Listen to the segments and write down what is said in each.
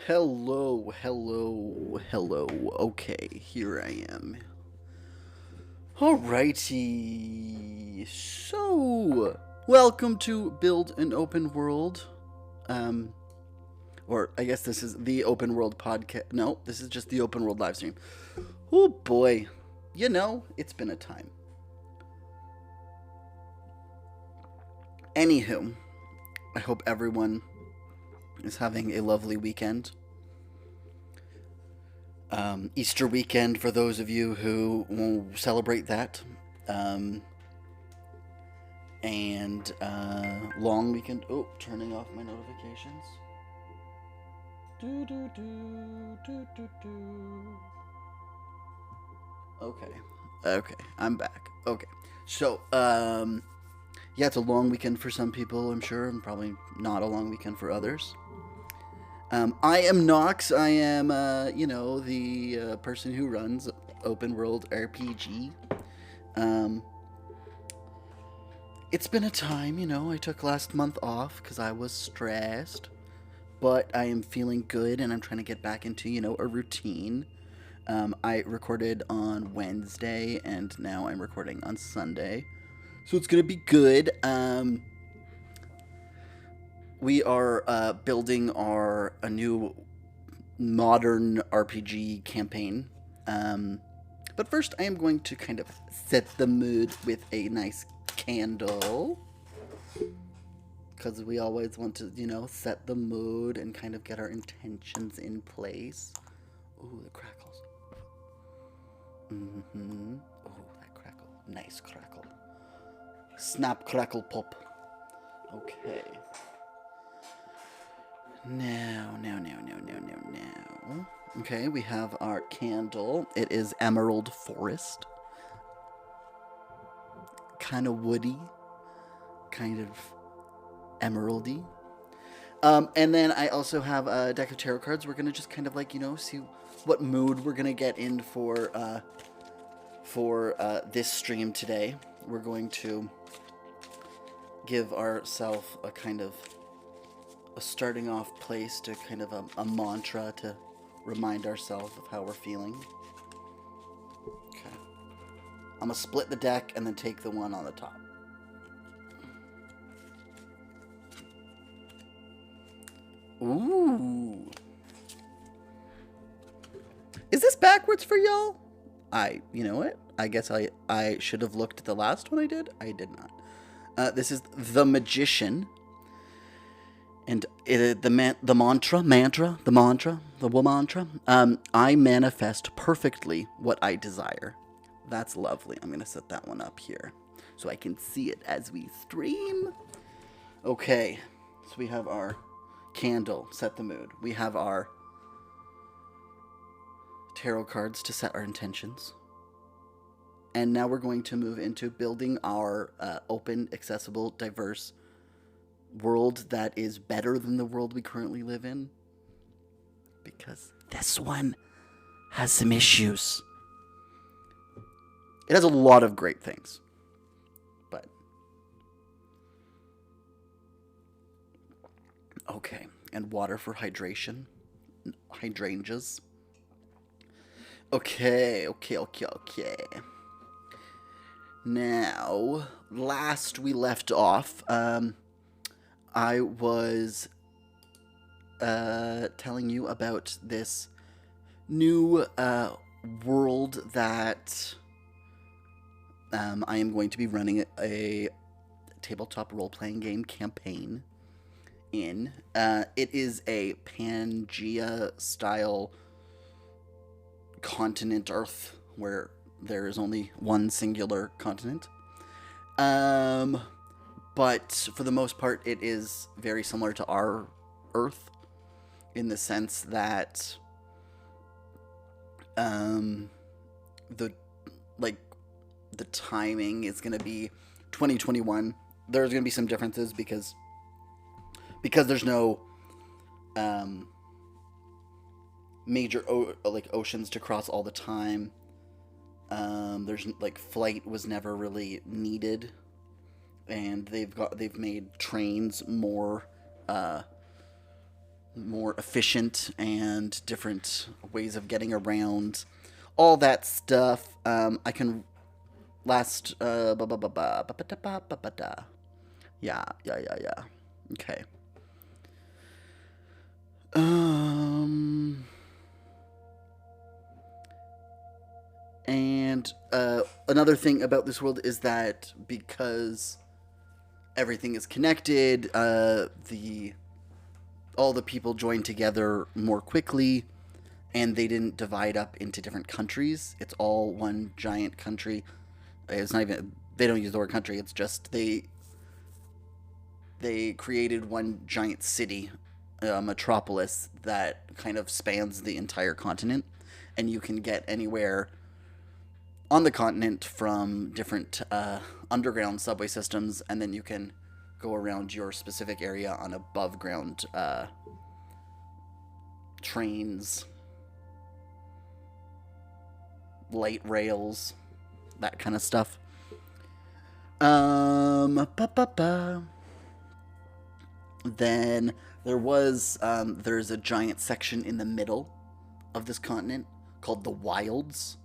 Hello, hello, hello. Okay, here I am. Alrighty. So, welcome to Build an Open World. Um, or I guess this is the Open World podcast. No, this is just the Open World live stream. Oh boy. It's been a time. Anywho, I hope everyone is having a lovely weekend. Easter weekend for those of you who will celebrate that. And long weekend. Oh, turning off my notifications. Okay, I'm back. Okay, so yeah, it's a long weekend for some people, I'm sure, and probably not a long weekend for others. I am Knox. I am, the person who runs OpenWorld RPG. It's been a time, I took last month off because I was stressed, but I am feeling good and I'm trying to get back into, a routine. I recorded on Wednesday and now I'm recording on Sunday. So it's going to be good. We are building a new modern RPG campaign. But first, I am going to kind of set the mood with a nice candle. Because we always want to, set the mood and kind of get our intentions in place. Ooh, the crackles. Mm-hmm. Ooh, that crackle. Nice crackle. Snap, crackle, pop. Okay. Now. Okay, we have our candle. It is Emerald Forest. Kind of woody. Kind of emeraldy. And then I also have a deck of tarot cards. We're going to just kind of see what mood we're going to get in for this stream today. We're going to give ourselves a kind of a starting off place to kind of a mantra to remind ourselves of how we're feeling. Okay. I'm going to split the deck and then take the one on the top. Ooh. Is this backwards for y'all? You know what? I guess I should have looked at the last one I did. I did not. This is the magician, and the mantra. I manifest perfectly what I desire. That's lovely. I'm gonna set that one up here so I can see it as we stream. Okay, so we have our candle, set the mood. We have our tarot cards to set our intentions. And now we're going to move into building our open, accessible, diverse world that is better than the world we currently live in. Because this one has some issues. It has a lot of great things. But okay, and water for hydration. Hydrangeas. Okay. Now, last we left off, I was telling you about this new world that I am going to be running a tabletop role-playing game campaign in. It is a Pangea-style continent Earth where there is only one singular continent. But for the most part, it is very similar to our Earth in the sense that the timing is going to be 2021. There's going to be some differences because there's no major oceans to cross all the time. There's flight was never really needed, and they've made trains more efficient and different ways of getting around all that stuff. I can last yeah. Okay. And another thing about this world is that because everything is connected, all the people join together more quickly, and they didn't divide up into different countries. It's all one giant country. It's not even, they don't use the word country. It's just they created one giant city, metropolis that kind of spans the entire continent, and you can get anywhere on the continent from different underground subway systems, and then you can go around your specific area on above ground trains, light rails, that kind of stuff. Then there's a giant section in the middle of this continent called the Wilds.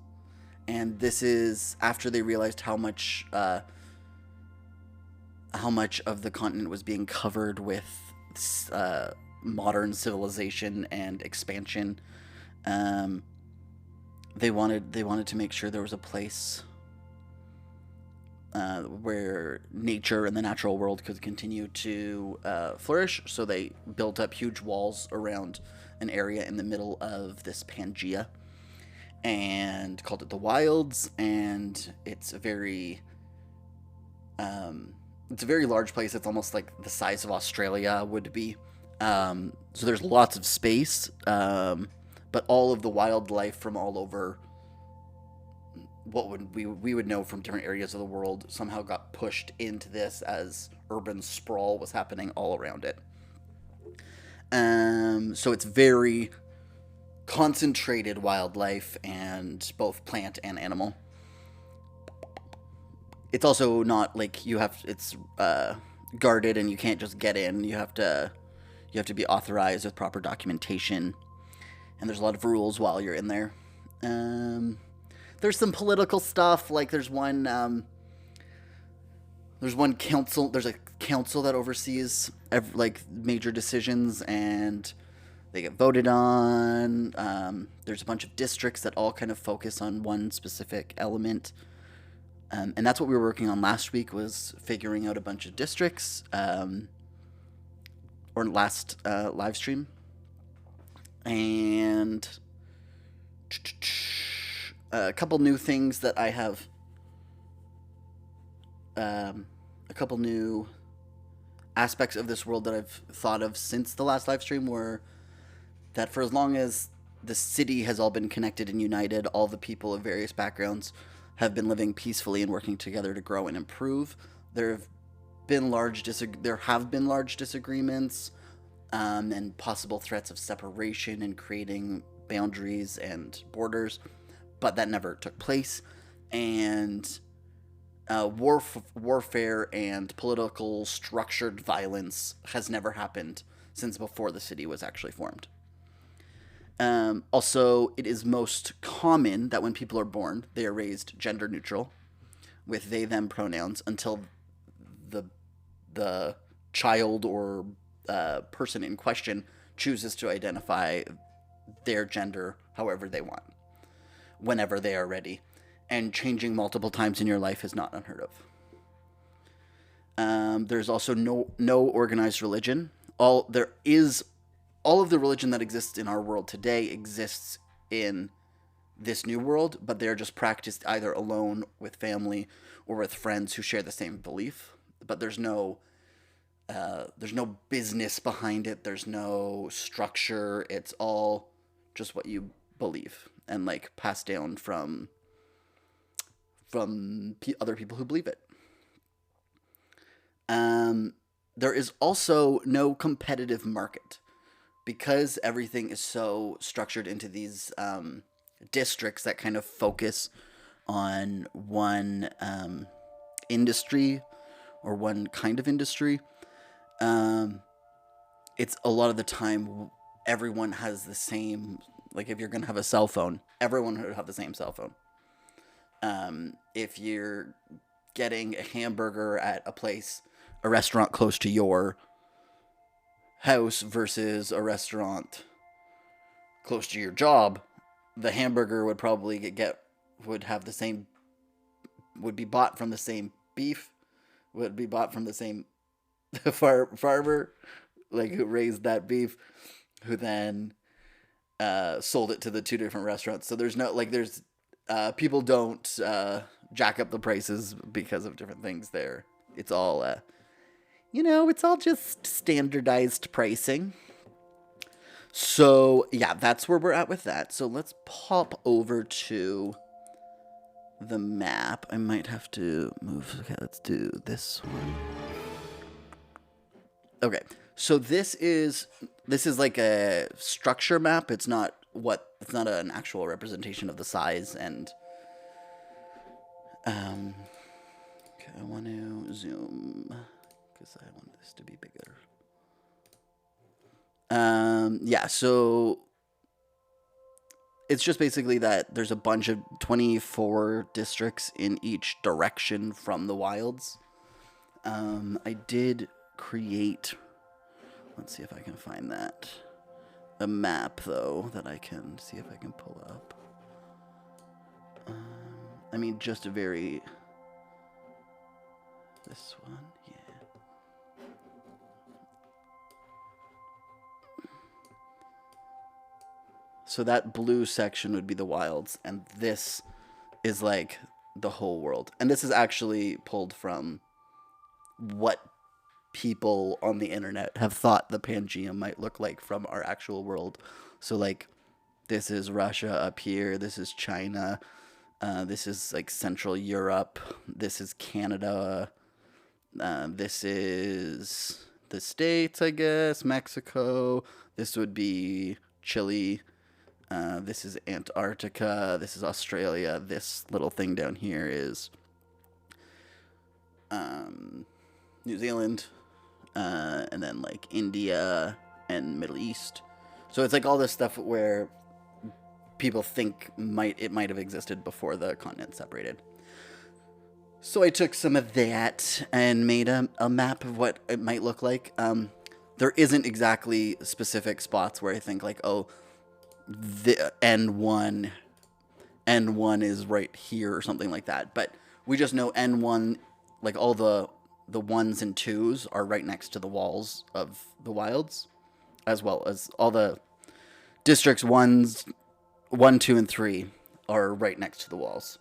And this is after they realized how much of the continent was being covered with modern civilization and expansion. They wanted to make sure there was a place where nature and the natural world could continue to flourish. So they built up huge walls around an area in the middle of this Pangea, and called it the Wilds. And it's a very large place. It's almost like the size of Australia would be. So there's lots of space, but all of the wildlife from all over what we would know from different areas of the world somehow got pushed into this as urban sprawl was happening all around it. So it's very concentrated wildlife, and both plant and animal. It's also not like it's guarded and you can't just get in. You have to be authorized with proper documentation, and there's a lot of rules while you're in there. There's some political stuff, like there's one council. There's a council that oversees major decisions, and they get voted on. There's a bunch of districts that all kind of focus on one specific element. And that's what we were working on last week, was figuring out a bunch of districts, or last live stream. And a couple new things that I have, a couple new aspects of this world that I've thought of since the last live stream were that for as long as the city has all been connected and united, all the people of various backgrounds have been living peacefully and working together to grow and improve. There have been large disagreements, and possible threats of separation and creating boundaries and borders, but that never took place. And warfare and political structured violence has never happened since before the city was actually formed. Also, it is most common that when people are born, they are raised gender neutral with they them pronouns until the child or person in question chooses to identify their gender however they want, whenever they are ready. And changing multiple times in your life is not unheard of. There's also no organized religion. All of the religion that exists in our world today exists in this new world, but they're just practiced either alone, with family, or with friends who share the same belief. But there's no business behind it. There's no structure. It's all just what you believe and like passed down from other people who believe it. There is also no competitive market because everything is so structured into these districts that kind of focus on one industry or one kind of industry. It's a lot of the time everyone has the same, like if you're going to have a cell phone, everyone would have the same cell phone. If you're getting a hamburger at a restaurant close to your house versus a restaurant close to your job, the hamburger would probably would be bought from the same beef, would be bought from the same farmer, like who raised that beef, who then sold it to the two different restaurants. So there's no people don't jack up the prices because of different things there. It's all it's all just standardized pricing. So yeah, that's where we're at with that. So let's pop over to the map. I might have to move. Okay, let's do this one. Okay, so this is like a structure map. It's not an actual representation of the size and okay, I want to zoom because I want this to be bigger. Yeah, so it's just basically that there's a bunch of 24 districts in each direction from the wilds. I did create, let's see if I can find a map though that I can see if I can pull up. I mean, just a very, this one, yeah. So that blue section would be the wilds, and this is like the whole world. And this is actually pulled from what people on the internet have thought the Pangaea might look like from our actual world. So like, this is Russia up here, this is China, this is like Central Europe, this is Canada, this is the States, I guess, Mexico, this would be Chile, this is Antarctica, this is Australia, this little thing down here is New Zealand, and then like India and Middle East. So it's like all this stuff where people think it might have existed before the continent separated. So I took some of that and made a map of what it might look like. There isn't exactly specific spots where I think like, oh, the N1 is right here or something like that. But We just know N1, like all the ones and twos are right next to the walls of the wilds, as well as all the districts ones, 1, 2, and 3 are right next to the walls.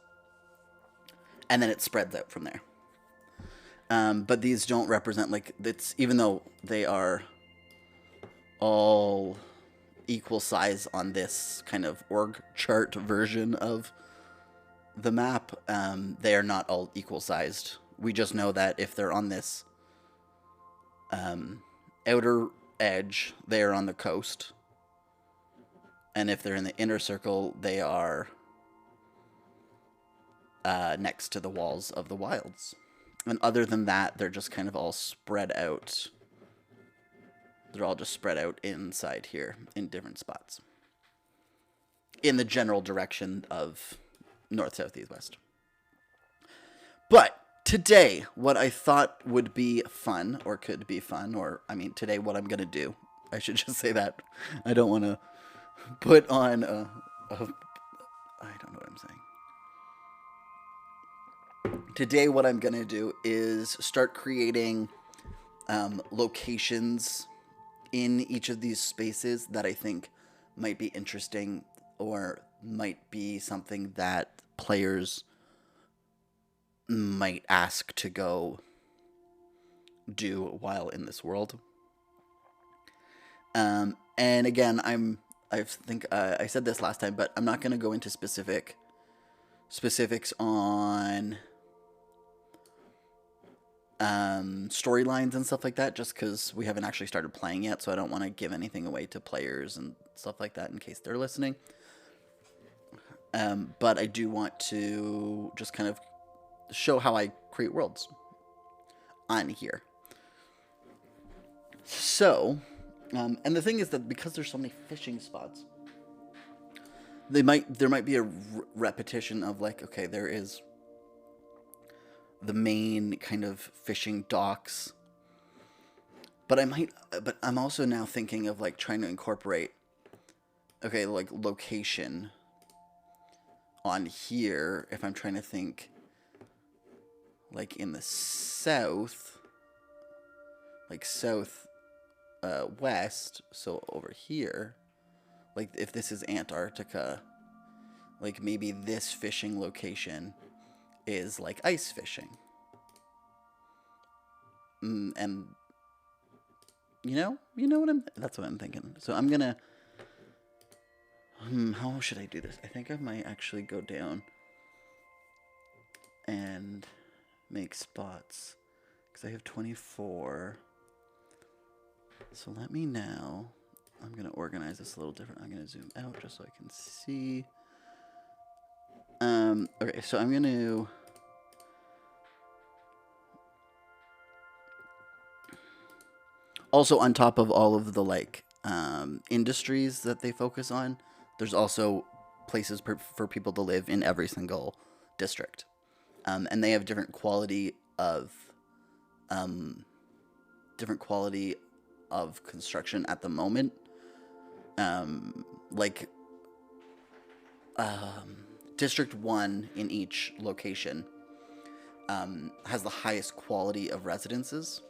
And then it spreads out from there. But these don't represent, like, it's, even though they are all equal size on this kind of org chart version of the map, they are not all equal sized. We just know that if they're on this outer edge, they are on the coast. And if they're in the inner circle, they are next to the walls of the wilds. And other than that, they're just kind of all spread out. They're all just spread out inside here in different spots. In the general direction of north, south, east, west. But today, what I thought would be fun, or could be fun, or, I mean, today what I'm going to do. I should just say that. I don't want to put on I don't know what I'm saying. Today what I'm going to do is start creating locations in each of these spaces that I think might be interesting or might be something that players might ask to go do while in this world. And again, I think I said this last time, but I'm not going to go into specifics on storylines and stuff like that, just because we haven't actually started playing yet, so I don't want to give anything away to players and stuff like that in case they're listening. But I do want to just kind of show how I create worlds on here. So, and the thing is that because there's so many fishing spots, there might be a repetition of, like, okay, there is the main kind of fishing docks, but I'm also now thinking of, like, trying to incorporate, okay, like, location on here. If I'm trying to think, like, in the south, like south west, so over here, like, if this is Antarctica, like, maybe this fishing location is like ice fishing. And that's what I'm thinking. So I'm gonna, how should I do this? I think I might actually go down and make spots, because I have 24. So let me now, I'm gonna organize this a little different. I'm gonna zoom out just so I can see. Okay, so I'm gonna also, on top of all of the, like, industries that they focus on, there's also places for people to live in every single district, and they have different quality of construction at the moment. District 1 in each location has the highest quality of residences.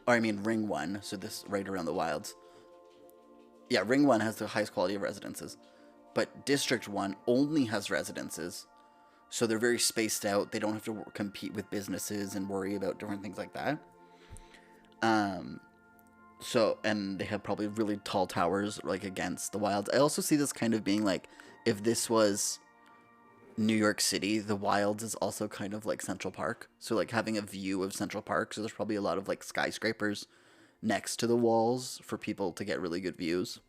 Ring 1, so this right around the wilds. Yeah, Ring 1 has the highest quality of residences. But District 1 only has residences, so they're very spaced out. They don't have to compete with businesses and worry about different things like that. And they have probably really tall towers, like, against the wilds. I also see this kind of being like, if this was New York City, the wilds is also kind of like Central Park. So, like, having a view of Central Park. So there's probably a lot of, like, skyscrapers next to the walls for people to get really good views.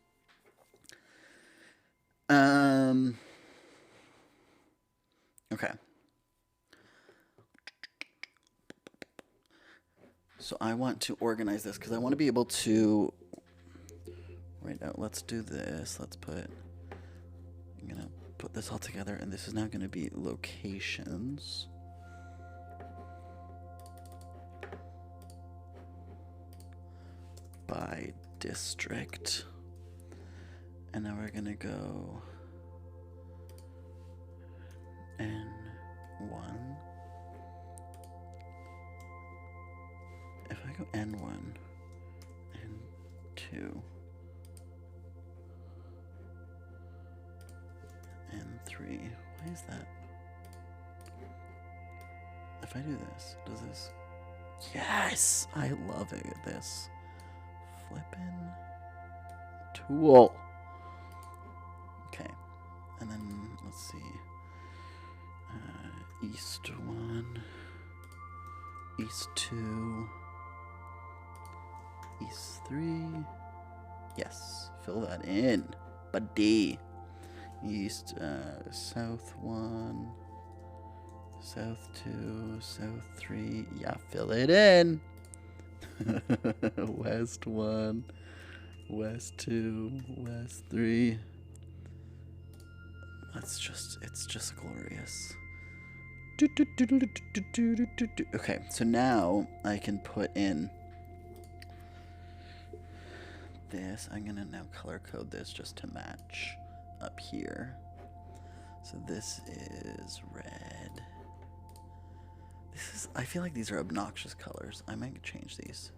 Okay. So I want to organize this because I want to be able to, right now, let's do this. I'm going to put this all together, and this is now going to be locations. By district. And now we're going to go N1. If I go N1, N2, N3, why is that? If I do this, does this? Yes! I love it. This flippin' tool. Okay, and then let's see. East 1, East 2, East 3. Yes, fill that in, buddy. East, South 1, South 2, South 3. Yeah, fill it in. West 1, West 2, West 3. It's just glorious. Okay, so now I can put in this. I'm gonna now color code this just to match up here. So this is red. I feel like these are obnoxious colors. I might change these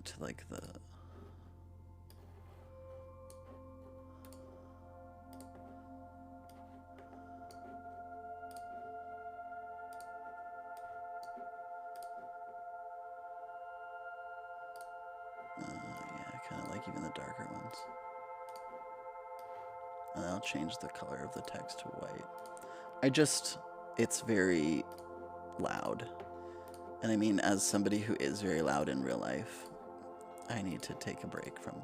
to like the yeah, I kind of like even the darker ones. And I'll change the color of the text to white. It's very loud. And I mean, as somebody who is very loud in real life, I need to take a break from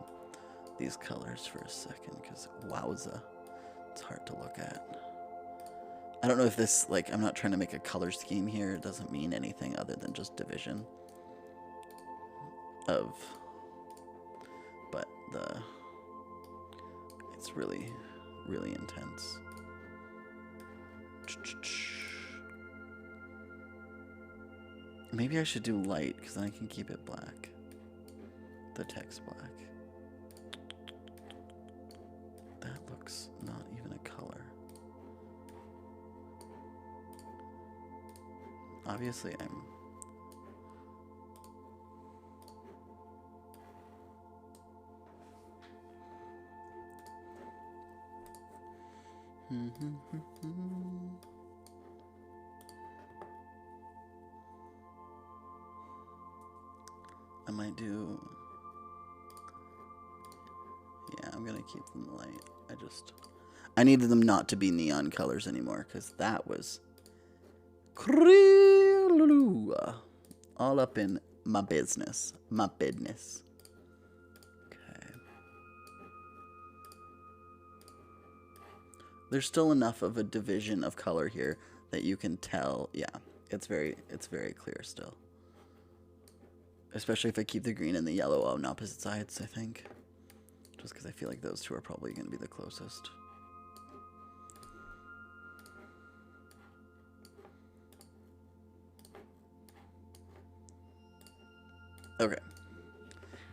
these colors for a second, because wowza, it's hard to look at. I don't know if this, like, I'm not trying to make a color scheme here. It doesn't mean anything other than just division of, but it's really, really intense. Maybe I should do light, because then I can keep it black. The text black. That looks not even a color. Obviously, I'm... I might do... Yeah, I'm gonna keep them light. I needed them not to be neon colors anymore, because that was... all up in my business. My business. Okay. There's still enough of a division of color here that you can tell. Yeah, it's very clear still. Especially if I keep the green and the yellow on opposite sides, I think. Just because I feel like those two are probably going to be the closest. Okay.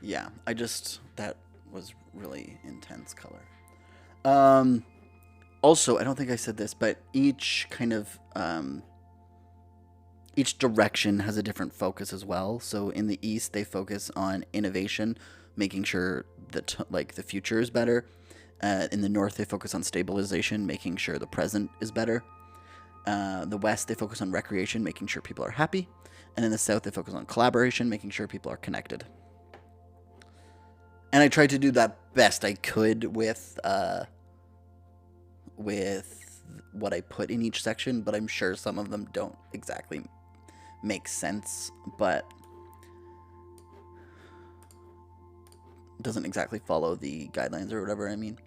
Yeah, that was really intense color. Also, I don't think I said this, but each kind of, each direction has a different focus as well. So in the east, they focus on innovation, making sure that the future is better. In the north, they focus on stabilization, making sure the present is better. The west, they focus on recreation, making sure people are happy. And in the south, they focus on collaboration, making sure people are connected. And I tried to do that best I could with what I put in each section, but I'm sure some of them don't exactly make sense, but doesn't exactly follow the guidelines or whatever I mean.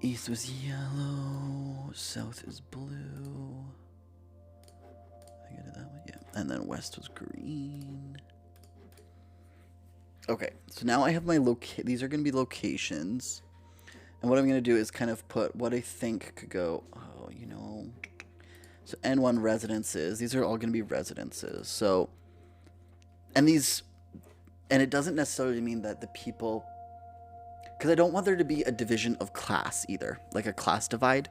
East was yellow, south is blue. I think I did that one, yeah. And then west was green. Okay, so now I have my these are going to be locations. And what I'm going to do is kind of put what I think could go, oh, you know. So N1 residences, these are all going to be residences. So, and it doesn't necessarily mean that the people, because I don't want there to be a division of class either, like a class divide.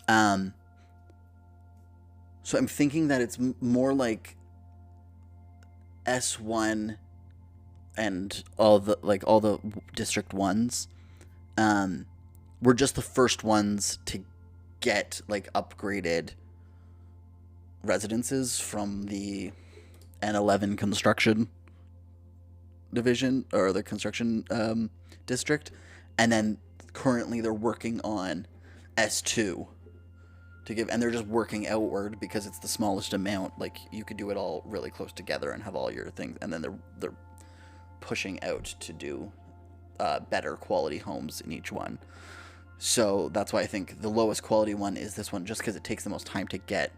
Um, so I'm thinking that it's more like S1 and all the District 1s. Were just the first ones to get like upgraded residences from the N11 construction division, or the construction district, and then currently they're working on S2 to give, and they're just working outward because it's the smallest amount. Like, you could do it all really close together and have all your things, and then they're pushing out to do better quality homes in each one. So that's why I think the lowest quality one is this one, just because it takes the most time to get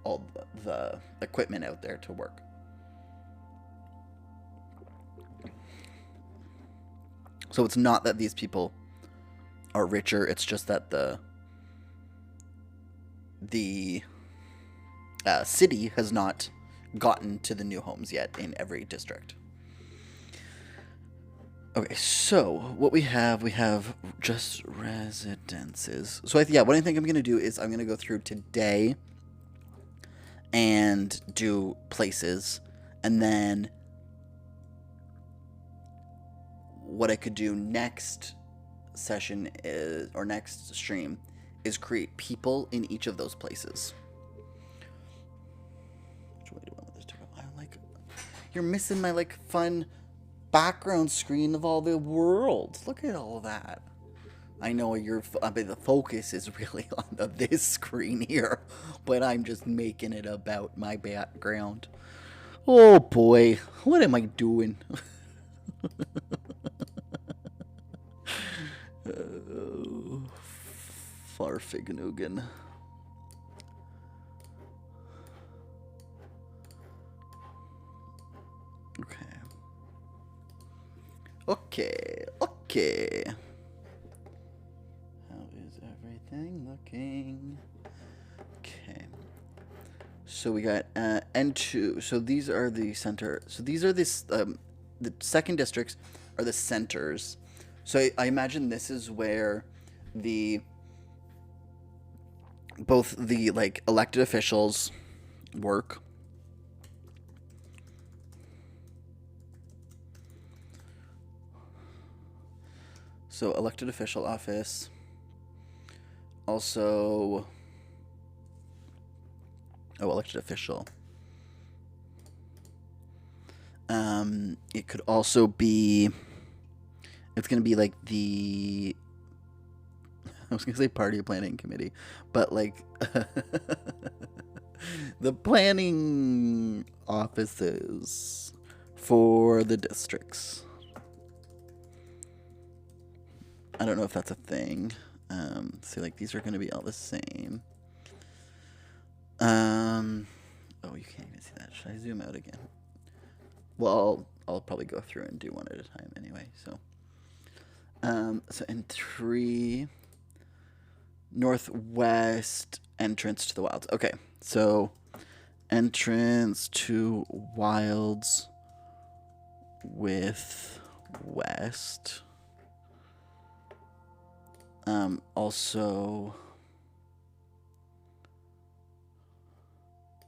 all the equipment out there to work. So it's not that these people are richer, it's just that the city has not gotten to the new homes yet in every district. Okay, so what we have just residences. So what I think I'm going to do is I'm going to go through today and do places, and then what I could do next session is, or next stream, is create people in each of those places. Which way do I want this to go? You're missing my fun background screen of all the world. Look at all that. I know the focus is really on this screen here, but I'm just making it about my background. Oh boy, what am I doing? Farfignugan. Okay. How is everything looking? Okay. So we got N2. So these are the center. So these are the second districts are the centers. So I imagine this is where both the elected officials work. So elected official office. Also, elected official. It could also be. It's gonna be like the. I was gonna say party planning committee, but the planning offices for the districts. I don't know if that's a thing. So these are going to be all the same. Oh, you can't even see that. Should I zoom out again? Well, I'll probably go through and do one at a time anyway. So, so in 3, northwest entrance to the wilds. Okay, so entrance to wilds with west. Also,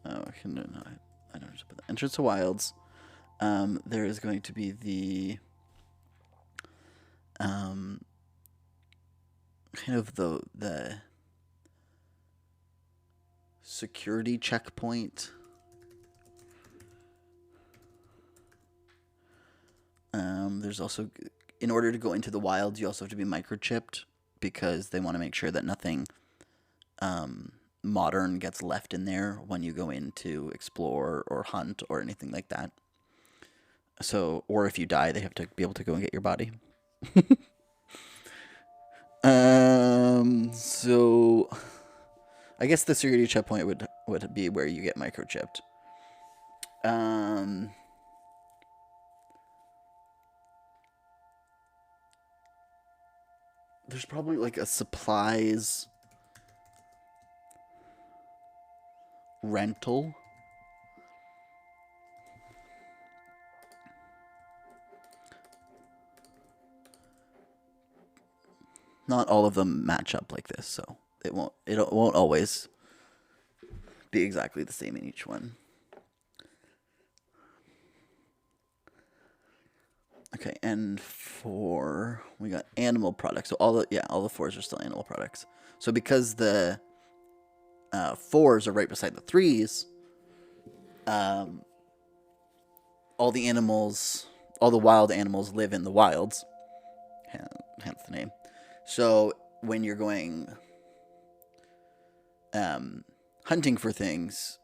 I don't know how to put that. Entrance to wilds. There is going to be the kind of the security checkpoint. There's also, in order to go into the wilds, you also have to be microchipped, because they want to make sure that nothing modern gets left in there when you go in to explore or hunt or anything like that. So, or if you die, they have to be able to go and get your body. So I guess the security checkpoint would be where you get microchipped. There's probably a supplies rental. Not all of them match up like this, so It won't always be exactly the same in each one. Okay, and we got animal products. So all the fours are still animal products. So because the fours are right beside the threes, all the wild animals live in the wilds, hence the name. So when you're going hunting for things,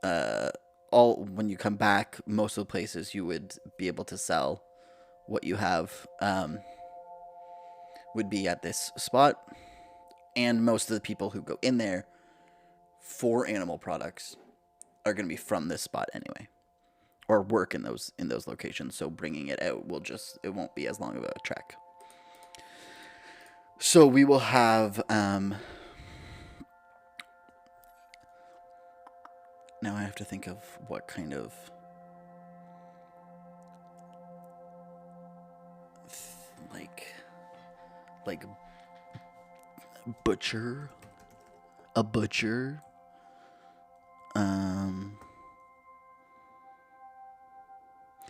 when you come back, most of the places you would be able to sell what you have would be at this spot, and most of the people who go in there for animal products are going to be from this spot anyway, or work in those locations. So bringing it out it won't be as long of a trek. So we will have now I have to think of what kind of like butcher, a butcher.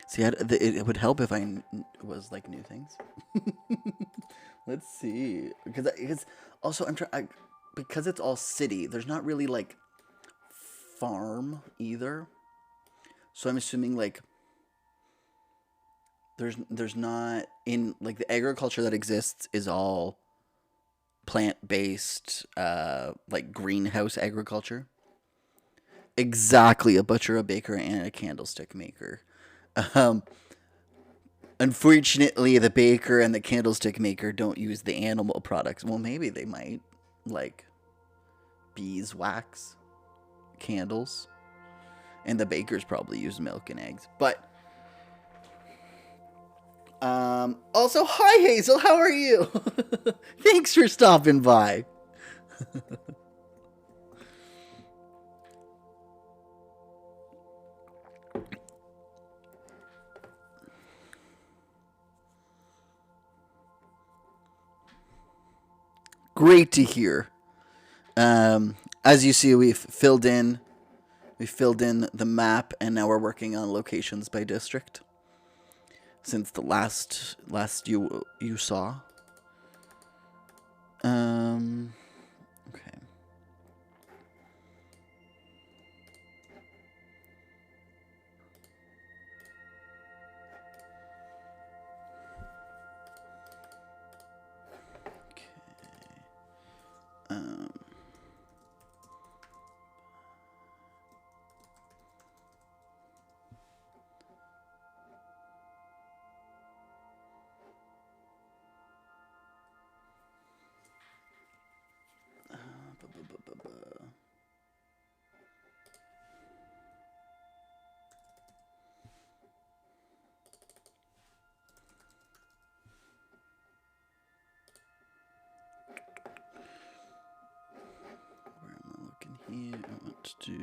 See, it would help if I was like new things. Let's see, because also because it's all city. There's not really like farm either, so I'm assuming like there's not in like the agriculture that exists is all plant-based, like greenhouse agriculture. Exactly, a butcher, a baker, and a candlestick maker. Unfortunately, the baker and the candlestick maker don't use the animal products. Well, maybe they might, like beeswax, candles, and the bakers probably use milk and eggs. But also, hi Hazel, how are you? Thanks for stopping by. Great to hear. As you see, we've filled in the map, and now we're working on locations by district. Since the last you saw. Okay. Where am I looking here? I want to do.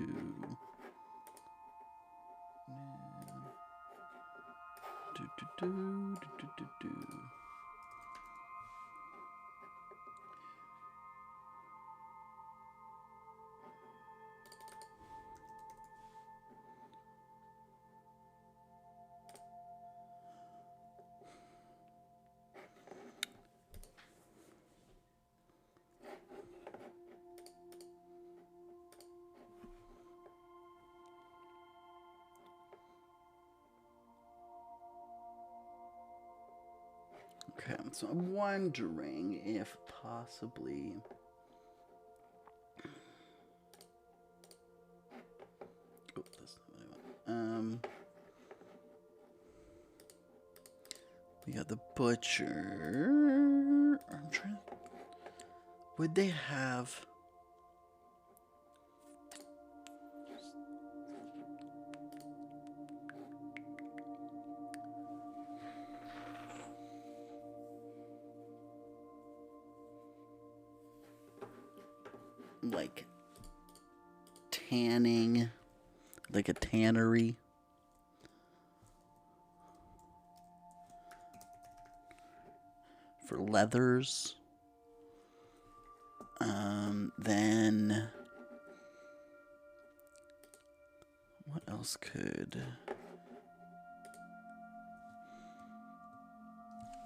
Okay, so I'm wondering if possibly. Oh, that's not what I want. We got the butcher. I'm trying. Would they have? Like tanning, like a tannery. For leathers. Then what else could,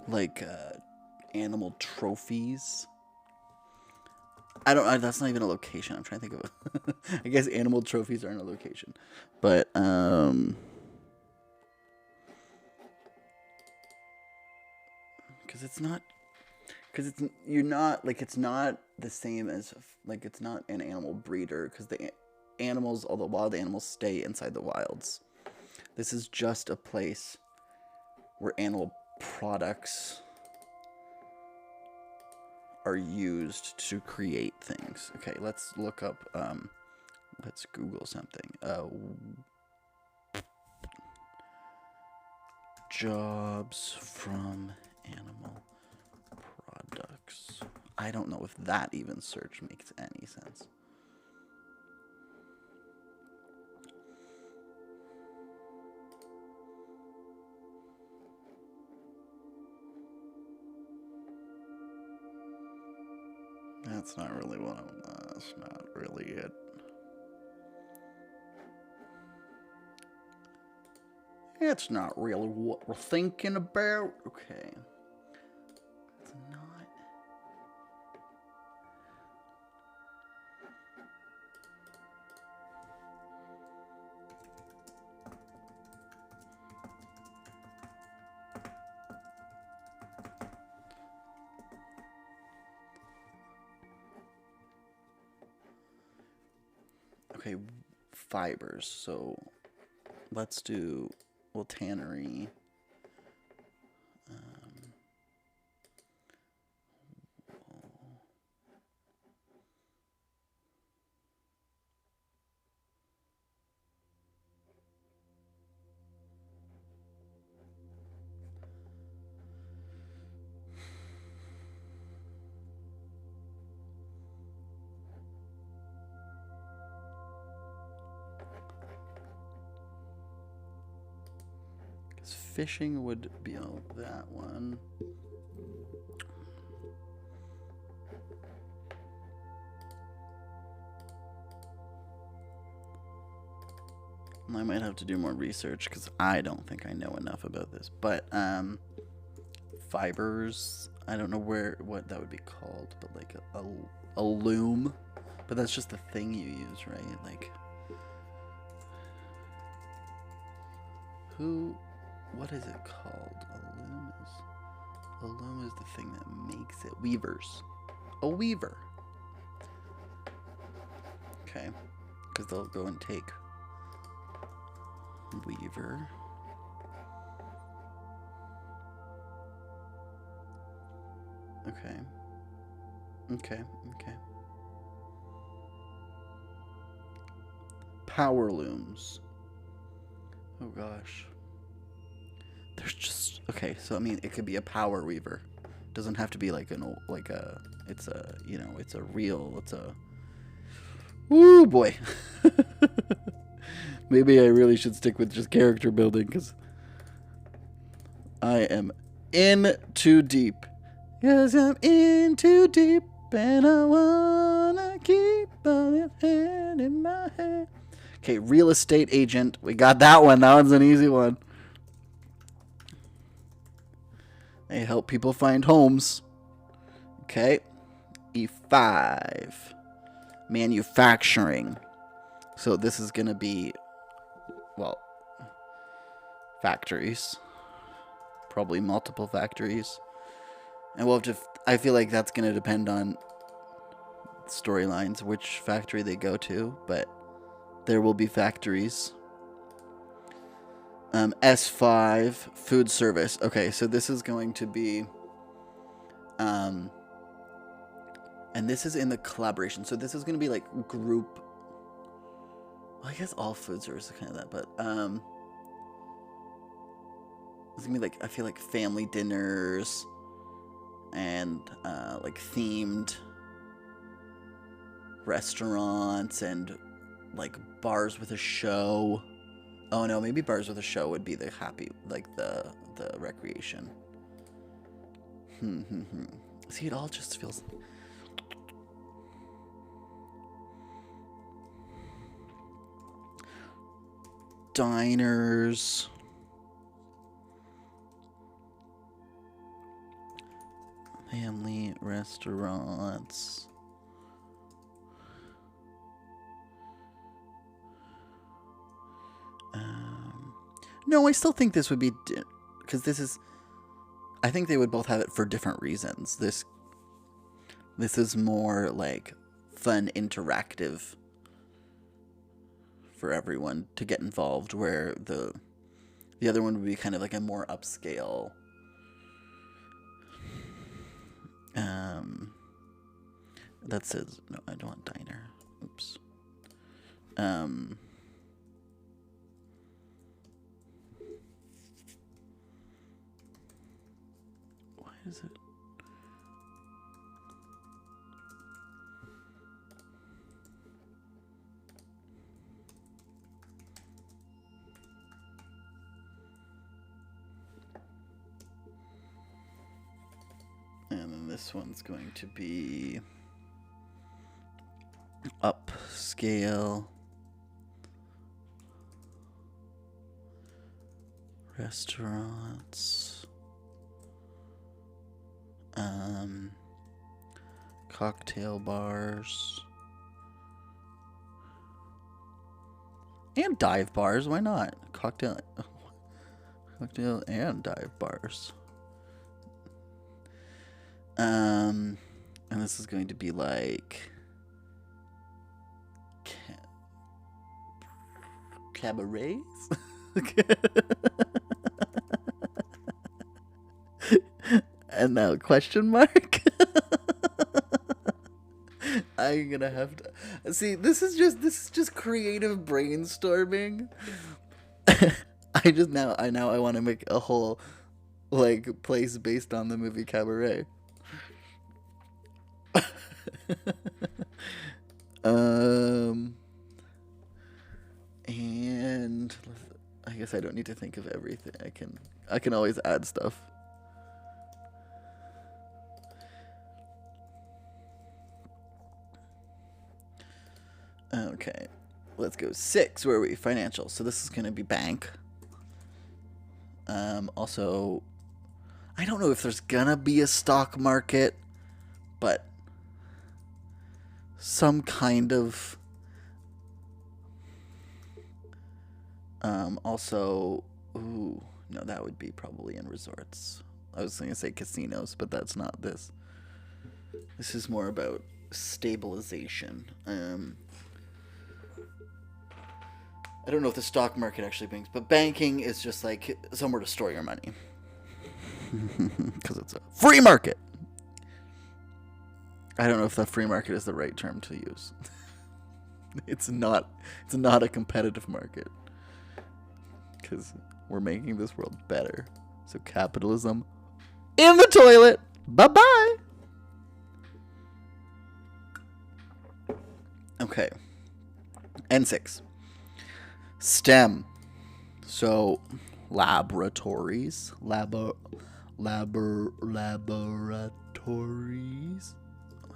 like, animal trophies? I don't. That's not even a location. I'm trying to think of. I guess animal trophies aren't a location, but because it's not. Because you're not like it's not the same as like it's not an animal breeder because the animals, all the wild animals, stay inside the wilds. This is just a place where animal products are used to create things. Okay, let's look up. Let's Google something. Jobs from animal products. I don't know if that even search makes any sense. That's not really what I'm. That's not really it. It's not really what we're thinking about. Okay. It's not. Okay, fibers. So let's do, well, tannery. Fishing would be on that one. I might have to do more research because I don't think I know enough about this. But fibers, I don't know what that would be called, but like a loom. But that's just the thing you use, right? Like what is it called? A loom is the thing that makes it. Weavers. A weaver. Okay. Because they'll go and take weaver. Okay. Okay. Power looms. Oh gosh. There's just, okay, so I mean it could be a power weaver. It doesn't have to be like it's a, you know, it's a real, it's a, woo boy. Maybe I really should stick with just character building because I am in too deep. Yes, I'm in too deep and I wanna keep your hand in my hand. Okay, real estate agent. We got that one. That one's an easy one. They help people find homes. Okay. E5. Manufacturing. So this is going to be, well, factories. Probably multiple factories. And we'll have to, I feel like that's going to depend on storylines, which factory they go to, but there will be factories. S5, food service. Okay, so this is going to be, and this is in the collaboration. So this is going to be like group. Well, I guess all food service is kind of that, but it's gonna be like, I feel like family dinners and like themed restaurants and like bars with a show. Oh no, maybe bars with a show would be the happy, like the recreation. See, it all just feels. diners. Family restaurants. No, I still think this would be, because this is, I think they would both have it for different reasons. This is more like fun, interactive for everyone to get involved, where the other one would be kind of like a more upscale. That says no. I don't want diner. Oops. Why is it? And then this one's going to be upscale restaurants, cocktail bars, and dive bars. Why not? Cocktail and dive bars. And this is going to be like cabarets. And now question mark. I'm gonna have to see. This is just creative brainstorming. I want to make a whole like place based on the movie Cabaret. And I guess I don't need to think of everything. I can always add stuff. Okay, let's go 6. Where are we? Financial. So this is going to be bank. Also, I don't know if there's gonna be a stock market, but some kind of. Also, ooh, no, that would be probably in resorts. I was going to say casinos, but that's not this. This is more about stabilization. I don't know if the stock market actually brings, but banking is just like somewhere to store your money. Because it's a free market. I don't know if the free market is the right term to use. It's not a competitive market. Because we're making this world better. So capitalism in the toilet. Bye-bye. Okay. N6. STEM. So laboratories. Laboratories.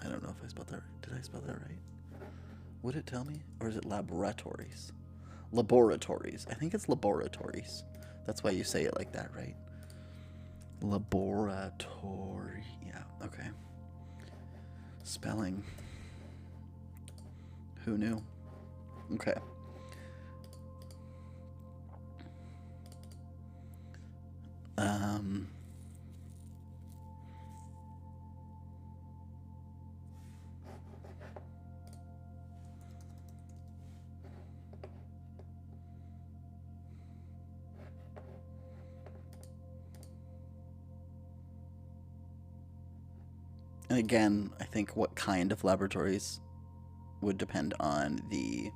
I don't know if I spelled that right. Did I spell that right? Would it tell me? Or is it laboratories? Laboratories. I think it's laboratories. That's why you say it like that, right? Laboratory. Yeah, okay. Spelling. Who knew? Okay. And again, I think what kind of laboratories would depend on the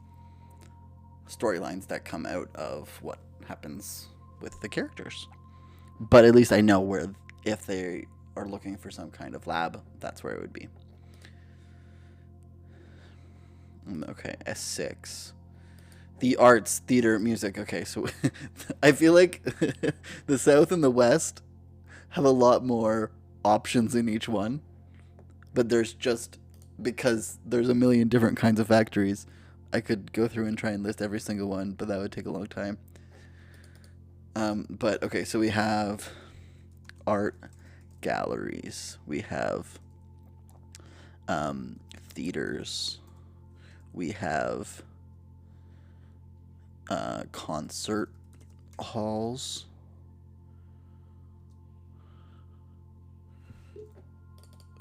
storylines that come out of what happens with the characters. But at least I know where, if they are looking for some kind of lab, that's where it would be. Okay, S6. The arts, theater, music. Okay, so I feel like the South and the West have a lot more options in each one. But there's just, because there's a million different kinds of factories, I could go through and try and list every single one, but that would take a long time. But okay, so we have art galleries, we have theaters, we have concert halls.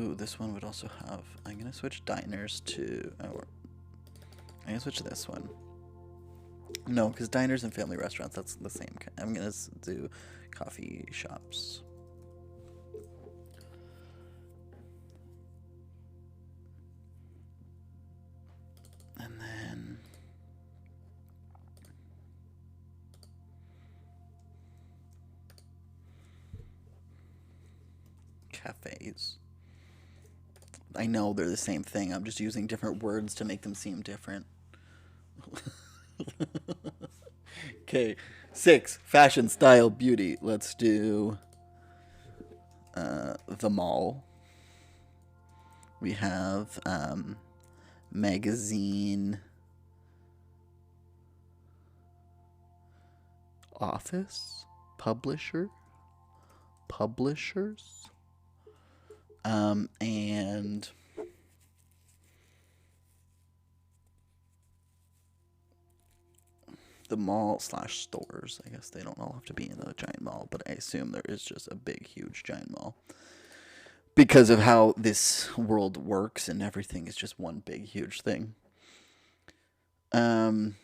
Ooh, this one would also have. I'm gonna switch diners to. Or I'm gonna switch to this one. No, because diners and family restaurants, that's the same. I'm gonna do coffee shops. And then cafes. I know they're the same thing. I'm just using different words to make them seem different. Okay, 6, fashion, style, beauty. Let's do the mall. We have magazine, office, publishers, and the mall / stores. I guess they don't all have to be in a giant mall, but I assume there is just a big, huge, giant mall. Because of how this world works and everything is just one big, huge thing. What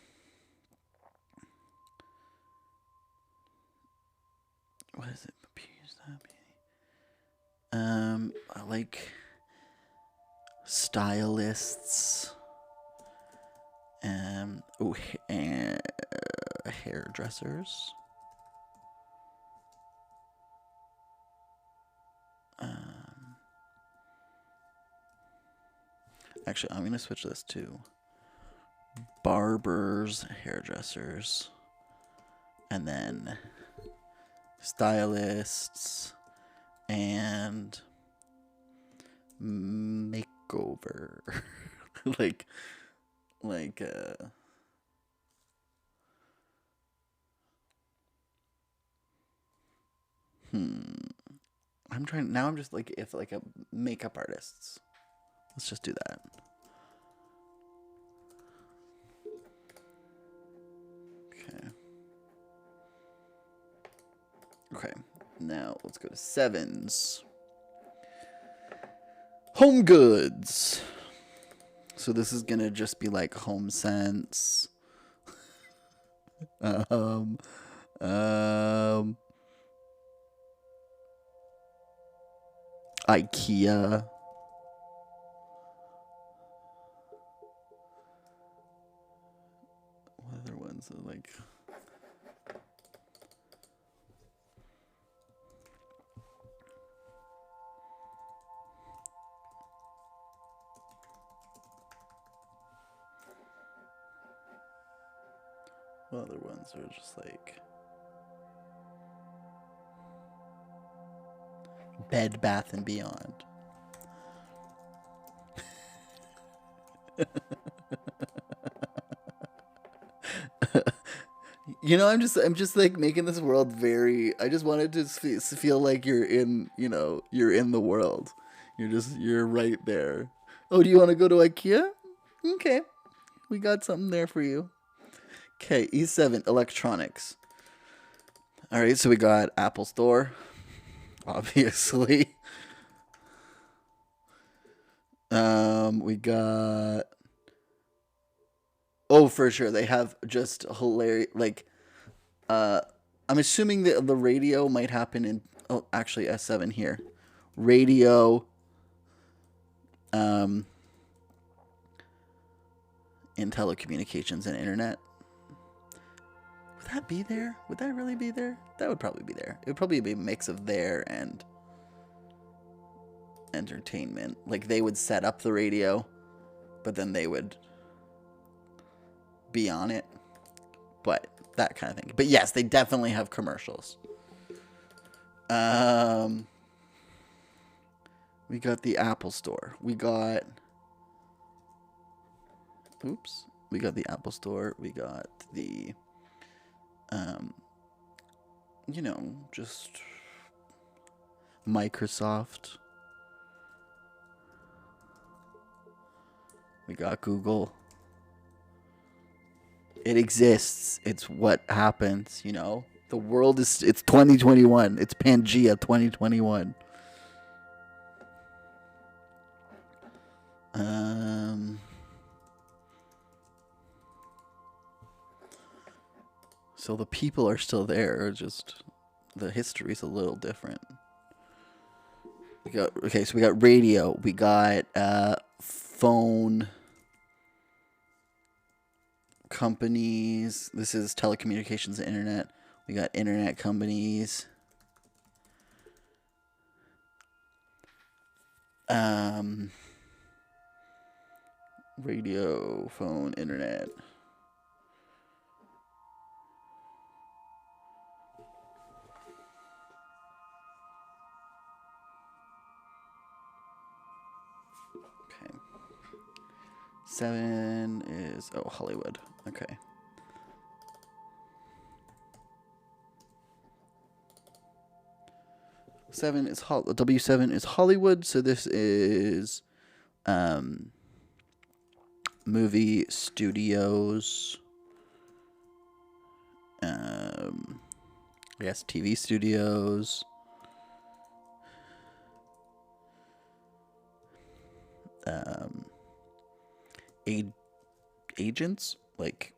is it? I like stylists. Oh, hairdressers. Actually, I'm gonna switch this to barbers, hairdressers, and then stylists and makeover. like I'm trying now. I'm just like if like a makeup artists. Let's just do that. Okay. Now let's go to 7s. Home goods. So this is gonna just be like Home Sense. IKEA. What other ones are like? What other ones are just like Bed Bath and Beyond? You know, I'm just like making this world very. I just wanted to feel like you're in, you're in the world. You're right there. Oh, do you want to go to IKEA? Okay, we got something there for you. Okay, E7 electronics. All right, so we got Apple Store, obviously. We got. Oh, for sure, they have just hilarious. Like, I'm assuming that the radio might happen in. Oh, actually, S7 here. Radio. In telecommunications and internet. Would that be there? Would that really be there? That would probably be there. It would probably be a mix of there and entertainment. Like they would set up the radio, but then they would be on it. But that kind of thing. But yes, they definitely have commercials. We got the Apple Store. We got the Apple Store. We got the you know, just Microsoft. We got Google. It exists. It's what happens, you know? The world is, it's 2021. It's Pangea 2021. So the people are still there, just the history's a little different. We got radio, we got phone companies. This is telecommunications and internet. We got internet companies. Radio, phone, internet. Okay. 7 is, oh, Hollywood. Okay. W7 is Hollywood, so this is movie studios. I guess TV studios. Agents, like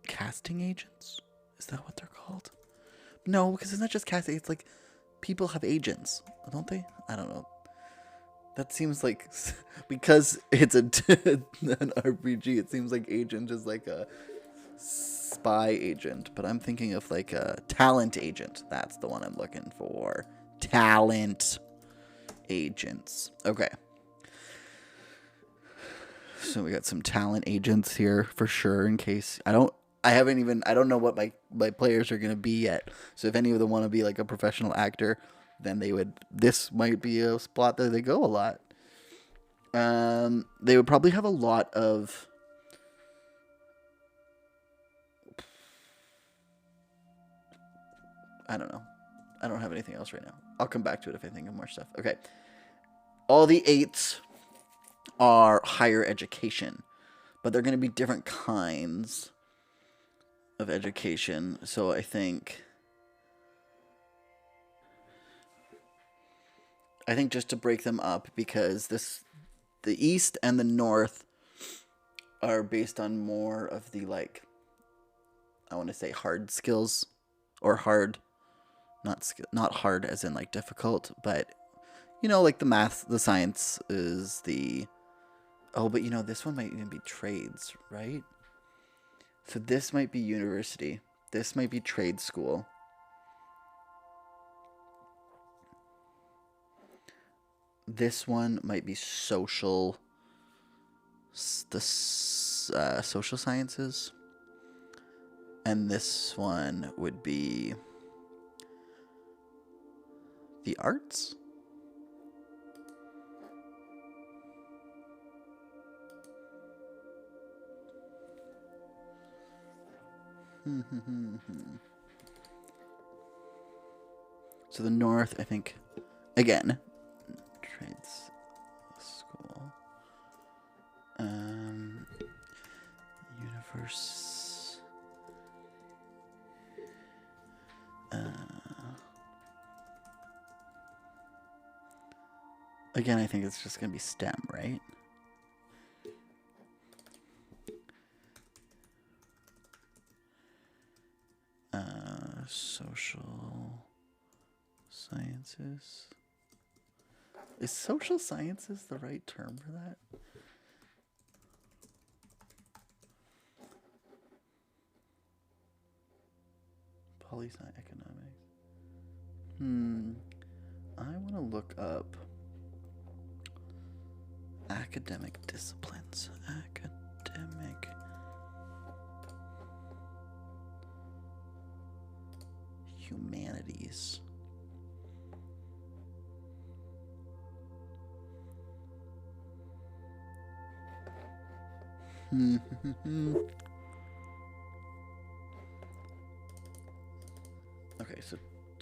casting agents. Is that what they're called? No, because it's not just casting. It's like people have agents, don't they? I don't know. That seems like, because it's an RPG, it seems like agent is like a spy agent. But I'm thinking of like a talent agent. That's the one I'm looking for. Talent agents. Okay. So we got some talent agents here for sure, in case I don't know what my players are going to be yet. So if any of them want to be like a professional actor, then this might be a spot that they go a lot. They would probably have a lot of I don't know. I don't have anything else right now. I'll come back to it if I think of more stuff. Okay. All the 8s are higher education, but they're going to be different kinds of education. So I think just to break them up, because the East and the North are based on more of the, like, I want to say hard skills, or hard, not hard as in like difficult, but you know, like the math, the science is the, oh, but you know, this one might even be trades, right? So this might be university. This might be trade school. This one might be social sciences. And this one would be the arts? So the North, I think, again, trades school. Universe. Again, I think it's just going to be STEM, right? Social sciences. Is social sciences the right term for that? Poli-sci economics. I want to look up academic disciplines. Academic humanities.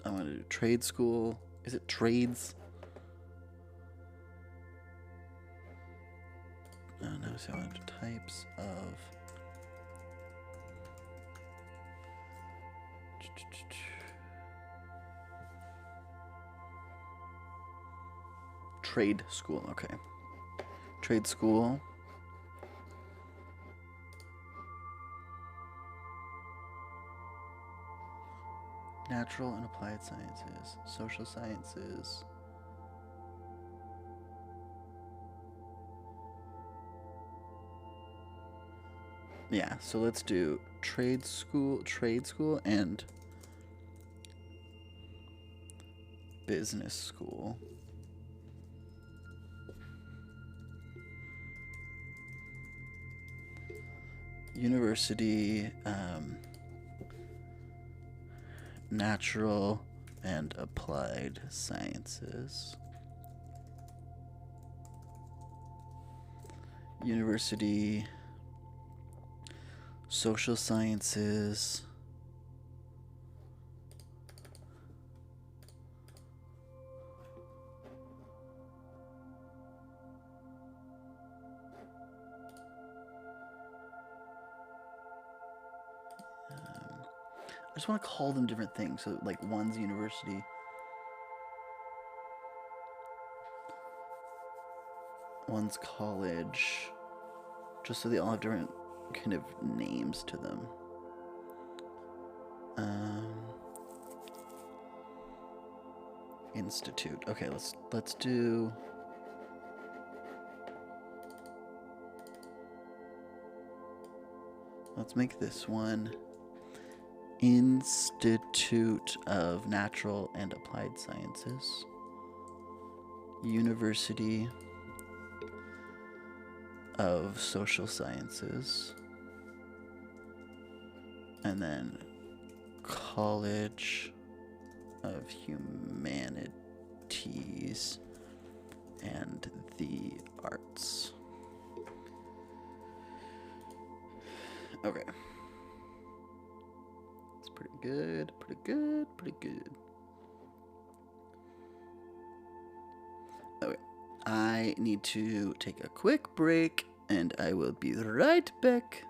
I want to do trade school. Is it trades? No, so I want to do types of trade school. Okay, trade school. Natural and applied sciences, social sciences. Yeah, so let's do trade school, and business school. University, natural and applied sciences. University, social sciences. I just want to call them different things. So, like, one's university, one's college, just so they all have different kind of names to them. Institute. Okay, let's do. Let's make this one Institute of Natural and Applied Sciences. University of Social Sciences. And then College of Humanities and the Arts. Okay. It's pretty good, pretty good, pretty good. Okay. I need to take a quick break, and I will be right back.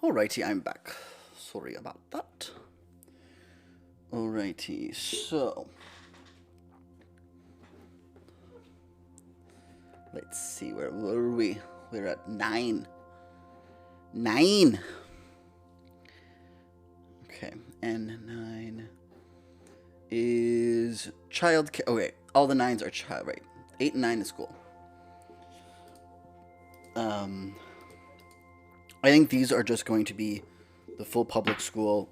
Alrighty, I'm back. Sorry about that. Alrighty, so let's see, where were we? We're at 9. 9! Okay, and 9 is child care. Okay, all the 9s are child, right? 8 and 9 is school. I think these are just going to be the full public school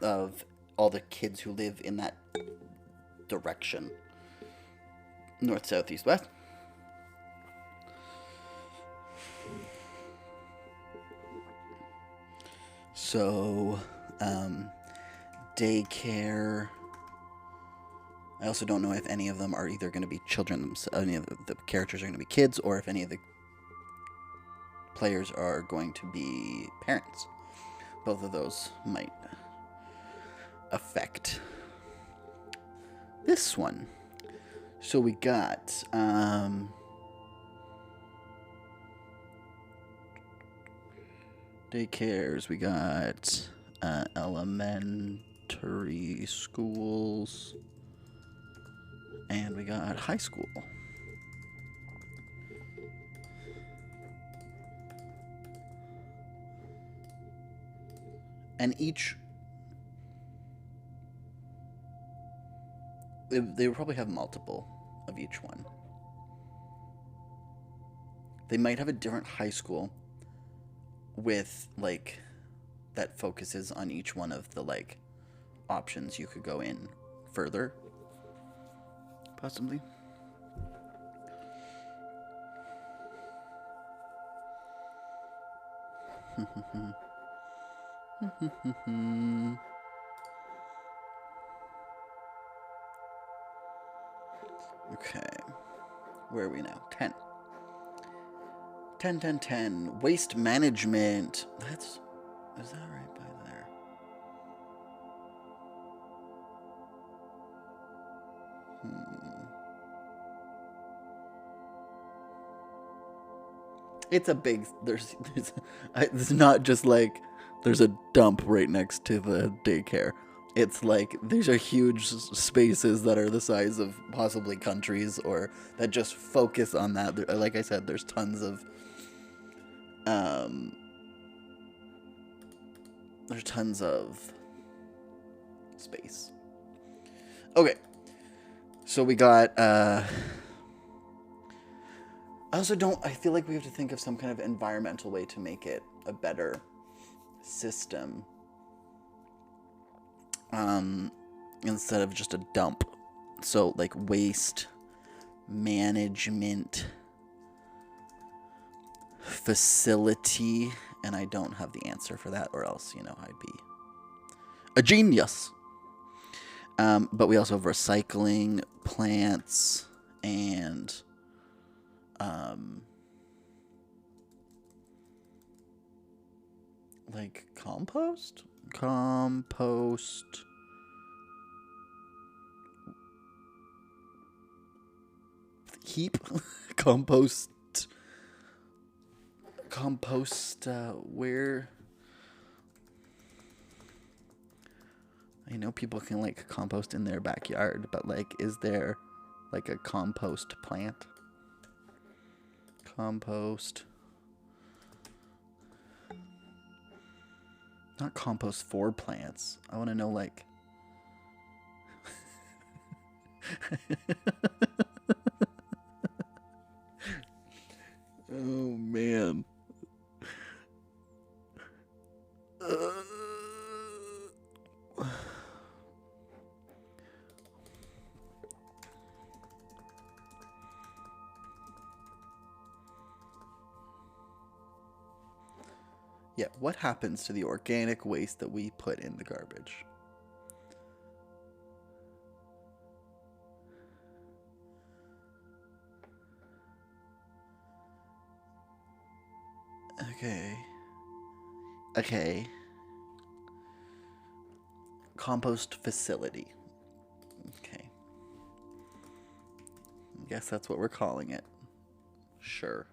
of all the kids who live in that direction. North, south, east, west. So, daycare. I also don't know if any of them are either going to be children, any of the characters are going to be kids, or if any of the players are going to be parents. Both of those might affect this one. So we got daycares, we got elementary schools, and we got high school. And each, they will probably have multiple of each one. They might have a different high school with, like, that focuses on each one of the, like, options you could go in further. Possibly. Okay. Where are we now? 10. 10, 10, 10. Waste management. Is that right by there? It's a big, it's not just like there's a dump right next to the daycare. It's like these are huge spaces that are the size of possibly countries, or that just focus on that. Like I said, there's tons of space. Okay, so we got I feel like we have to think of some kind of environmental way to make it a better system. Instead of just a dump. So, like, waste management facility. And I don't have the answer for that, or else, I'd be a genius. But we also have recycling plants and like compost heap compost where I know people can like compost in their backyard, but like, is there like a compost plant? Compost. Not compost for plants. I want to know, like... Oh, man. Yeah, what happens to the organic waste that we put in the garbage? Okay. Compost facility. Okay. I guess that's what we're calling it. Sure.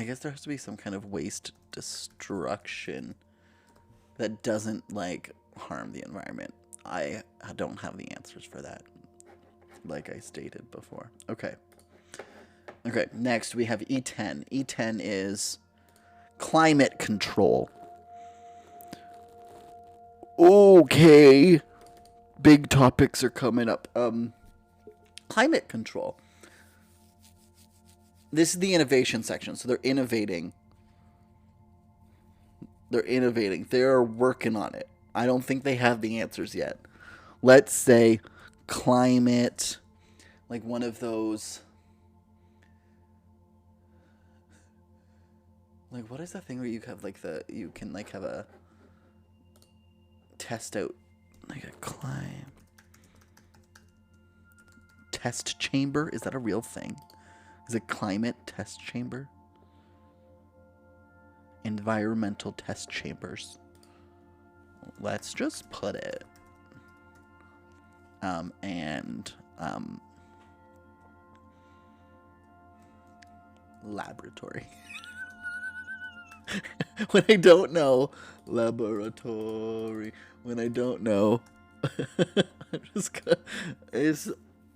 I guess there has to be some kind of waste destruction that doesn't, like, harm the environment. I don't have the answers for that, like I stated before. Okay. Okay, next we have E10. E10 is climate control. Okay. Big topics are coming up. Climate control. This is the innovation section, so they're innovating. They're working on it. I don't think they have the answers yet. Let's say climate, like one of those, like, what is that thing where you have like you can like have a test out, like a test chamber? Is that a real thing? Is it climate test chamber? Environmental test chambers. Let's just put it. Laboratory. When I don't know, laboratory. When I don't know, I'm just gonna.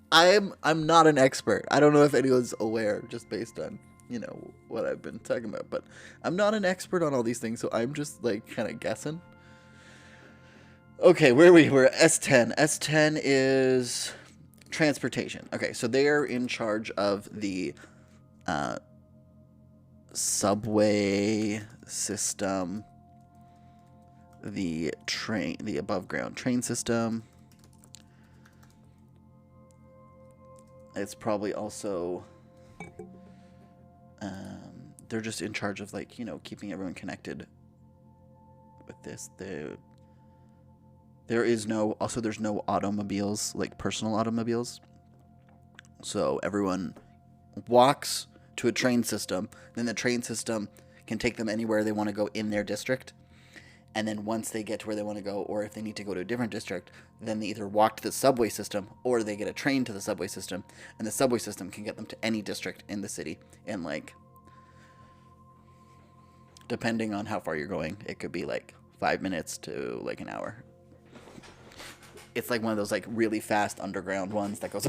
I'm not an expert. I don't know if anyone's aware, just based on, you know, what I've been talking about, but I'm not an expert on all these things, so I'm just like kind of guessing. Okay, where we're S10. S10 is transportation. Okay, so they are in charge of the subway system, the above ground train system. It's probably also, they're just in charge of, like, you know, keeping everyone connected with this. There's no automobiles, like personal automobiles. So everyone walks to a train system, then the train system can take them anywhere they want to go in their district. And then once they get to where they want to go, or if they need to go to a different district, then they either walk to the subway system or they get a train to the subway system, and the subway system can get them to any district in the city. And, like, depending on how far you're going, it could be like 5 minutes to like an hour. It's like one of those like really fast underground ones that goes.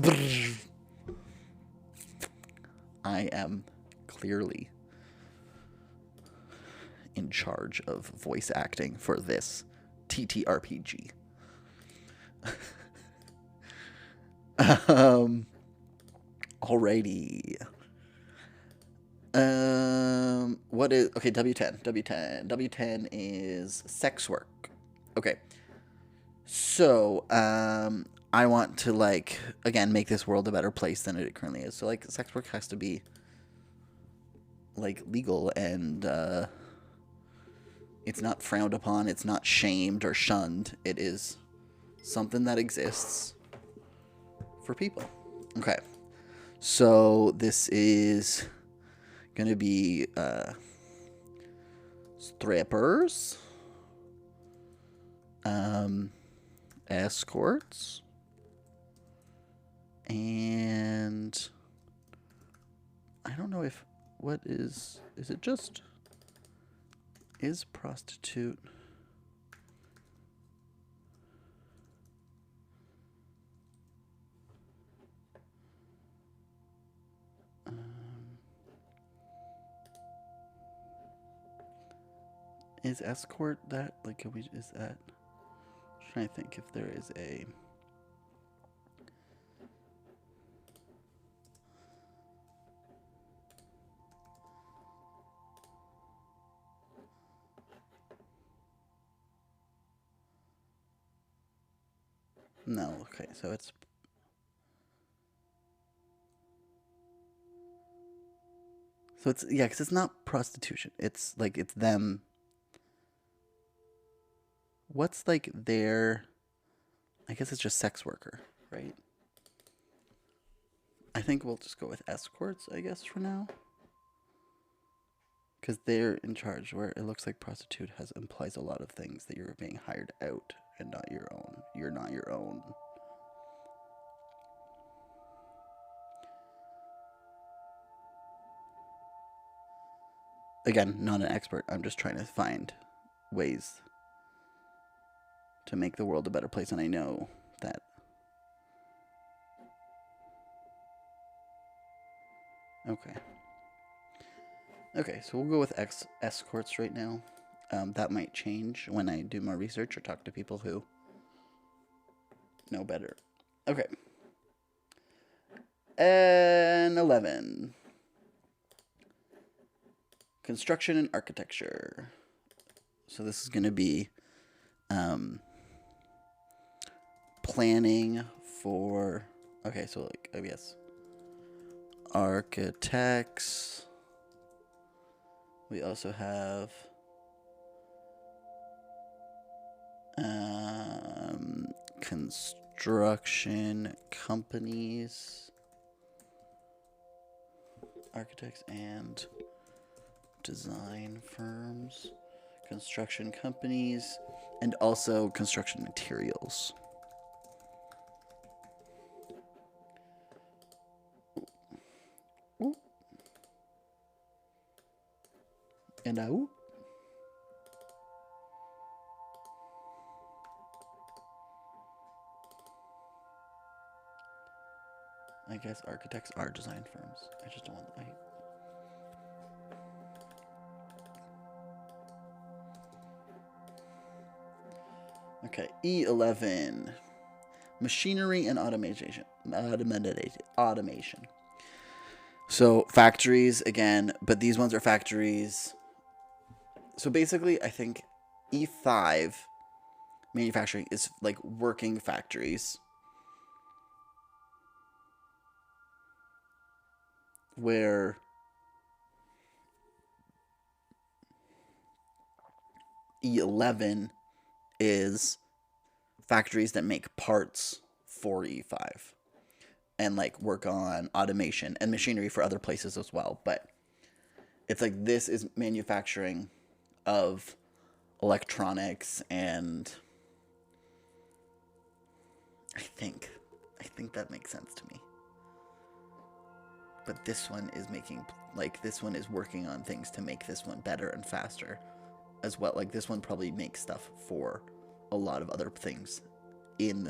I am clearly in charge of voice acting for this TTRPG. Alrighty. What is, okay, W10 is sex work. Okay. So, I want to, like, again, make this world a better place than it currently is. So, like, sex work has to be, like, legal, and it's not frowned upon, it's not shamed or shunned. It is something that exists for people. Okay. So, this is gonna be strippers, escorts, and I don't know if, what is it just, is prostitute? Is escort that, like, is that, I'm trying to think if there is a, no, okay, so it's, yeah, because it's not prostitution, it's like, it's them, what's like their, I guess it's just sex worker, right? I think we'll just go with escorts, I guess, for now. Because they're in charge, where it looks like prostitute implies a lot of things, that you're being hired out and not your own. You're not your own. Again, not an expert. I'm just trying to find ways to make the world a better place, and I know that. Okay. Okay, so we'll go with escorts right now. That might change when I do more research or talk to people who know better. Okay. And 11. Construction and architecture. So this is going to be planning for... Okay, so like, I guess architects. We also have construction companies, architects and design firms, construction companies, and also construction materials. Ooh. And ooh. I guess architects are design firms. I just don't want the Okay, E11. Machinery and automation. Automation. So factories again, but these ones are factories. So basically, I think E5 manufacturing is like working factories. Where E11 is factories that make parts for E5 and like work on automation and machinery for other places as well. But it's like this is manufacturing of electronics, and I think that makes sense to me. But this one is making, like, this one is working on things to make this one better and faster as well. Like, this one probably makes stuff for a lot of other things in...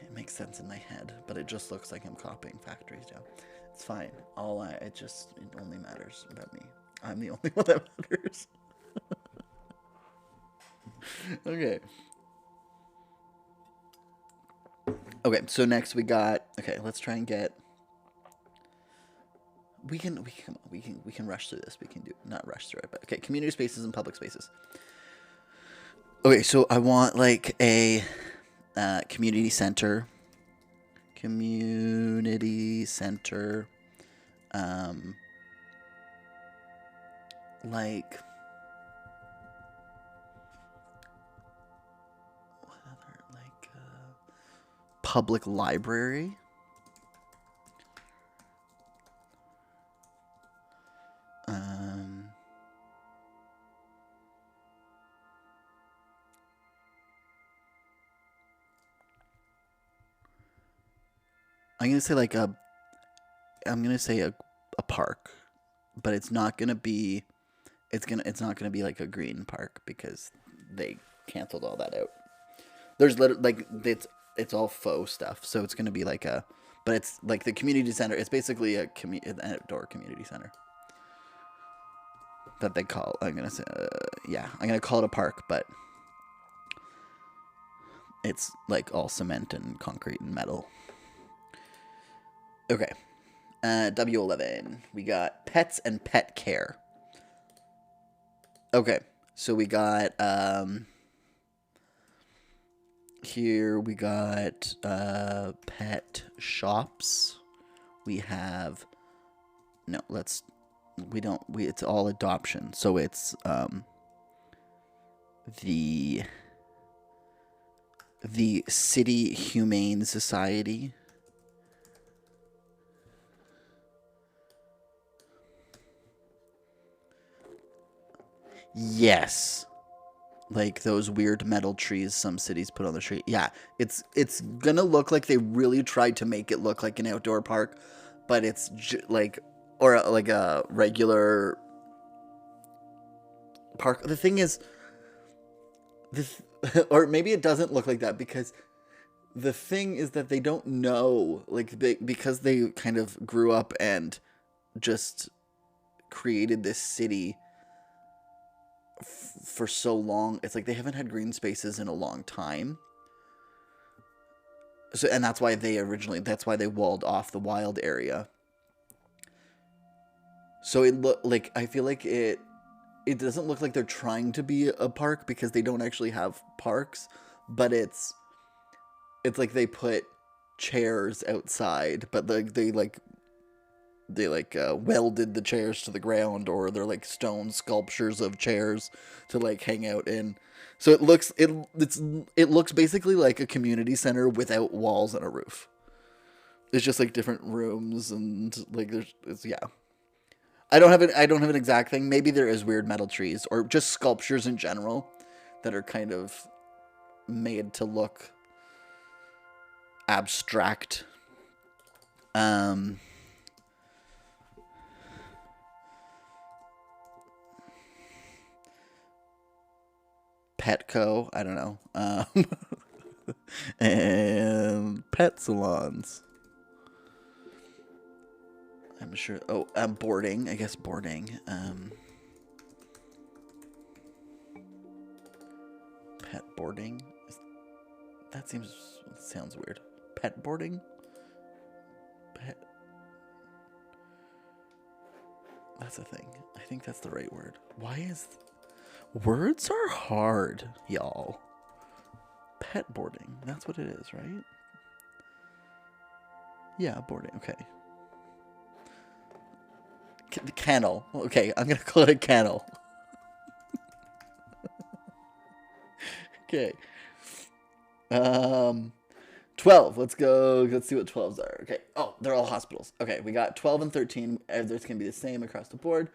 It makes sense in my head, but it just looks like I'm copying factories down. It's fine. It only matters about me. I'm the only one that matters. Okay. Okay, so next we got... Okay, let's try and get... We can rush through this. We can not rush through it, but okay, community spaces and public spaces. Okay, so I want like a community center. Like what other, like public library. I'm gonna say like a park, but it's not gonna be like a green park because they canceled all that out. There's like it's all faux stuff, so it's gonna be like but it's like the community center. It's basically an outdoor community center that they call. I'm gonna call it a park, but it's like all cement and concrete and metal. Okay. W11. We got pets and pet care. Okay. So we got here we got pet shops. We have it's all adoption. So it's the City Humane Society. Yes. Like those weird metal trees some cities put on the street. Yeah, it's gonna look like they really tried to make it look like an outdoor park, but it's like or like a regular park. The thing is, this, or maybe it doesn't look like that because the thing is that they don't know, like, because they kind of grew up and just created this city for so long. It's like they haven't had green spaces in a long time. So, and that's why they walled off the wild area. So I feel like it doesn't look like they're trying to be a park because they don't actually have parks, but it's like they put chairs outside, but they welded the chairs to the ground, or they're like stone sculptures of chairs to like hang out in. So it looks basically like a community center without walls and a roof. It's just like different rooms and like yeah. I don't have an exact thing. Maybe there is weird metal trees or just sculptures in general that are kind of made to look abstract. Petco, I don't know. And pet salons. I'm sure. Oh, boarding. I guess boarding. Pet boarding. That sounds weird. Pet boarding. Pet. That's a thing. I think that's the right word. Words are hard, y'all. Pet boarding. That's what it is, right? Yeah, boarding. Okay. Kennel. Okay, I'm gonna call it a kennel. Okay. 12. Let's go. Let's see what 12s are. Okay. Oh, they're all hospitals. Okay, we got 12 and 13. There's gonna be the same across the board.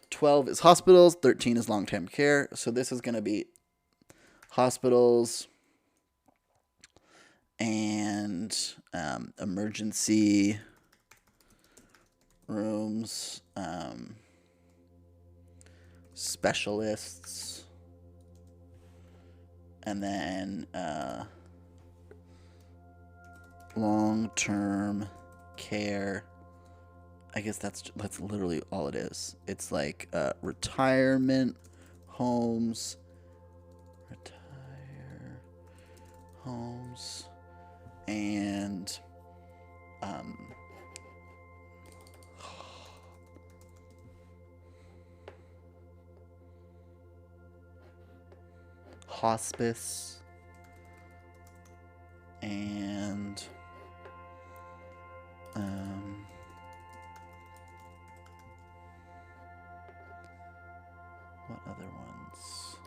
12 is hospitals. 13 is long-term care. So this is gonna be hospitals and emergency rooms, specialists, and then long-term care. I guess that's literally all it is. It's like retirement homes, and hospice, and what other ones?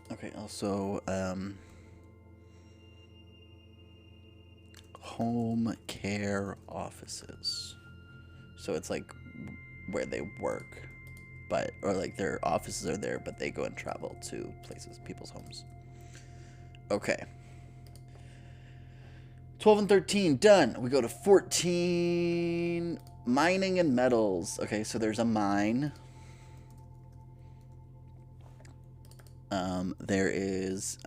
Okay, also, home care offices. So it's like where they work, or like their offices are there, but they go and travel to people's homes. Okay. 12 and 13, done. We go to 14, mining and metals. Okay, so there's a mine. There is,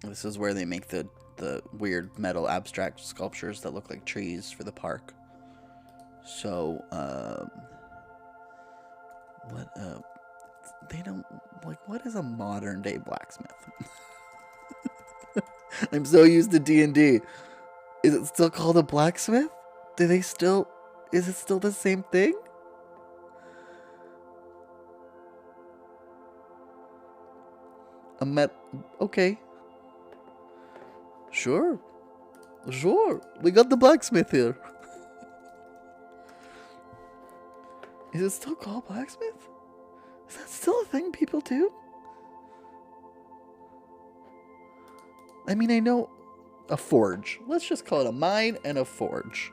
this is where they make the weird metal abstract sculptures that look like trees for the park. So, what is a modern day blacksmith? I'm so used to D&D. Is it still called a blacksmith? Is it still the same thing? Okay. Sure. We got the blacksmith here. Is it still called blacksmith? Is that still a thing people do? I mean, I know a forge. Let's just call it a mine and a forge.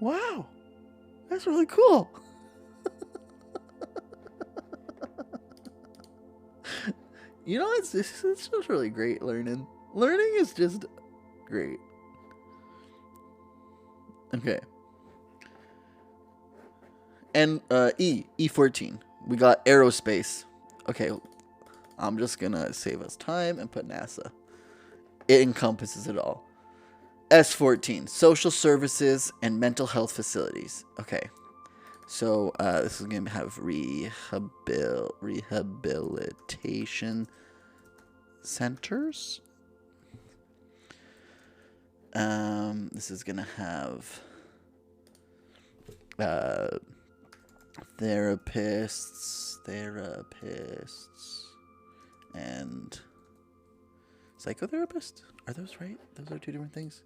Wow. That's really cool. You know, it's just really great learning. Learning is just great. Okay. And E14. We got aerospace. Okay, I'm just gonna save us time and put NASA. It encompasses it all. S14, social services and mental health facilities. Okay. So this is going to have rehabilitation centers. This is going to have therapists, and psychotherapists. Are those right? Those are two different things.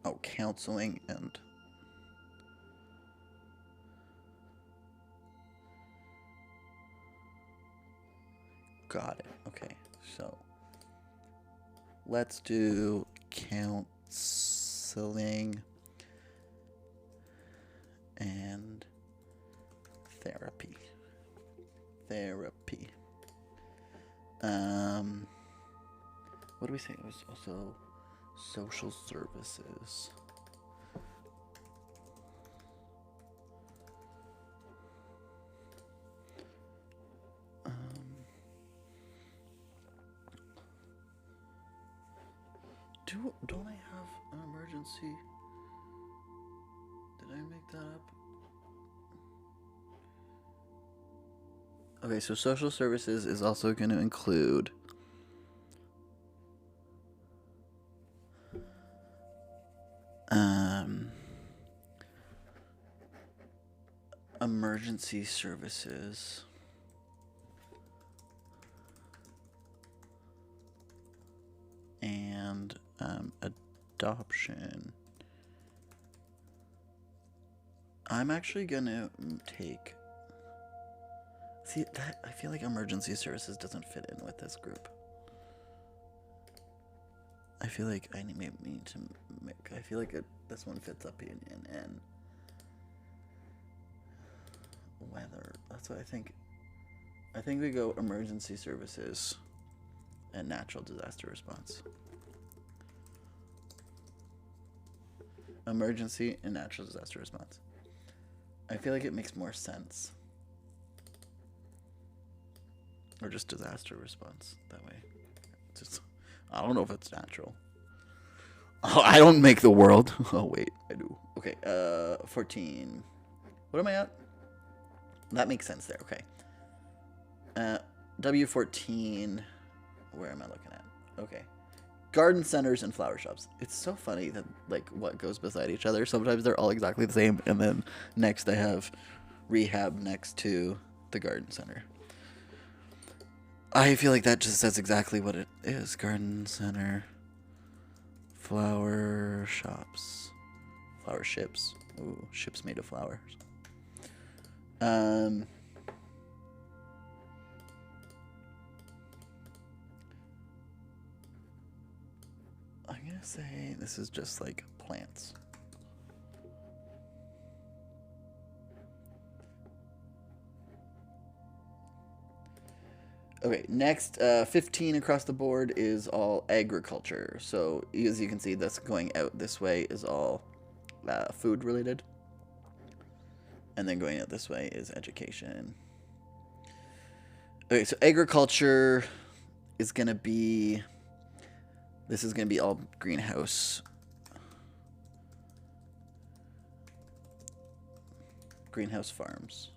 Oh, counseling and... Got it. Okay, so let's do counseling and therapy. What do we say? It was also social services. Don't I have an emergency? Did I make that up? Okay, so social services is also going to include emergency services. And adoption. I'm actually gonna take... See, that I feel like emergency services doesn't fit in with this group. I feel like I need to make... I feel like this one fits up in weather. That's what I think. I think we go emergency services and natural disaster response. Emergency and natural disaster response. I feel like it makes more sense. Or just disaster response that way. Just, I don't know if it's natural. Oh, I don't make the world. Oh wait, I do. Okay, 14. What am I at? That makes sense there. Okay. W14. Where am I looking at? Okay. Garden centers and flower shops. It's so funny that, like, what goes beside each other. Sometimes they're all exactly the same, and then next they have rehab next to the garden center. I feel like that just says exactly what it is. Garden center. Flower shops. Flower ships. Ooh, ships made of flowers. I'm gonna say this is just like plants. Okay, next, 15 across the board is all agriculture. So as you can see, this going out this way is all food related. And then going out this way is education. Okay, so agriculture is going to be... This is going to be all greenhouse. Greenhouse farms.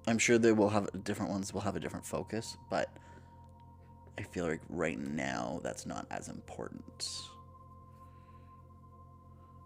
I'm sure they will have different ones will have a different focus, but I feel like right now that's not as important.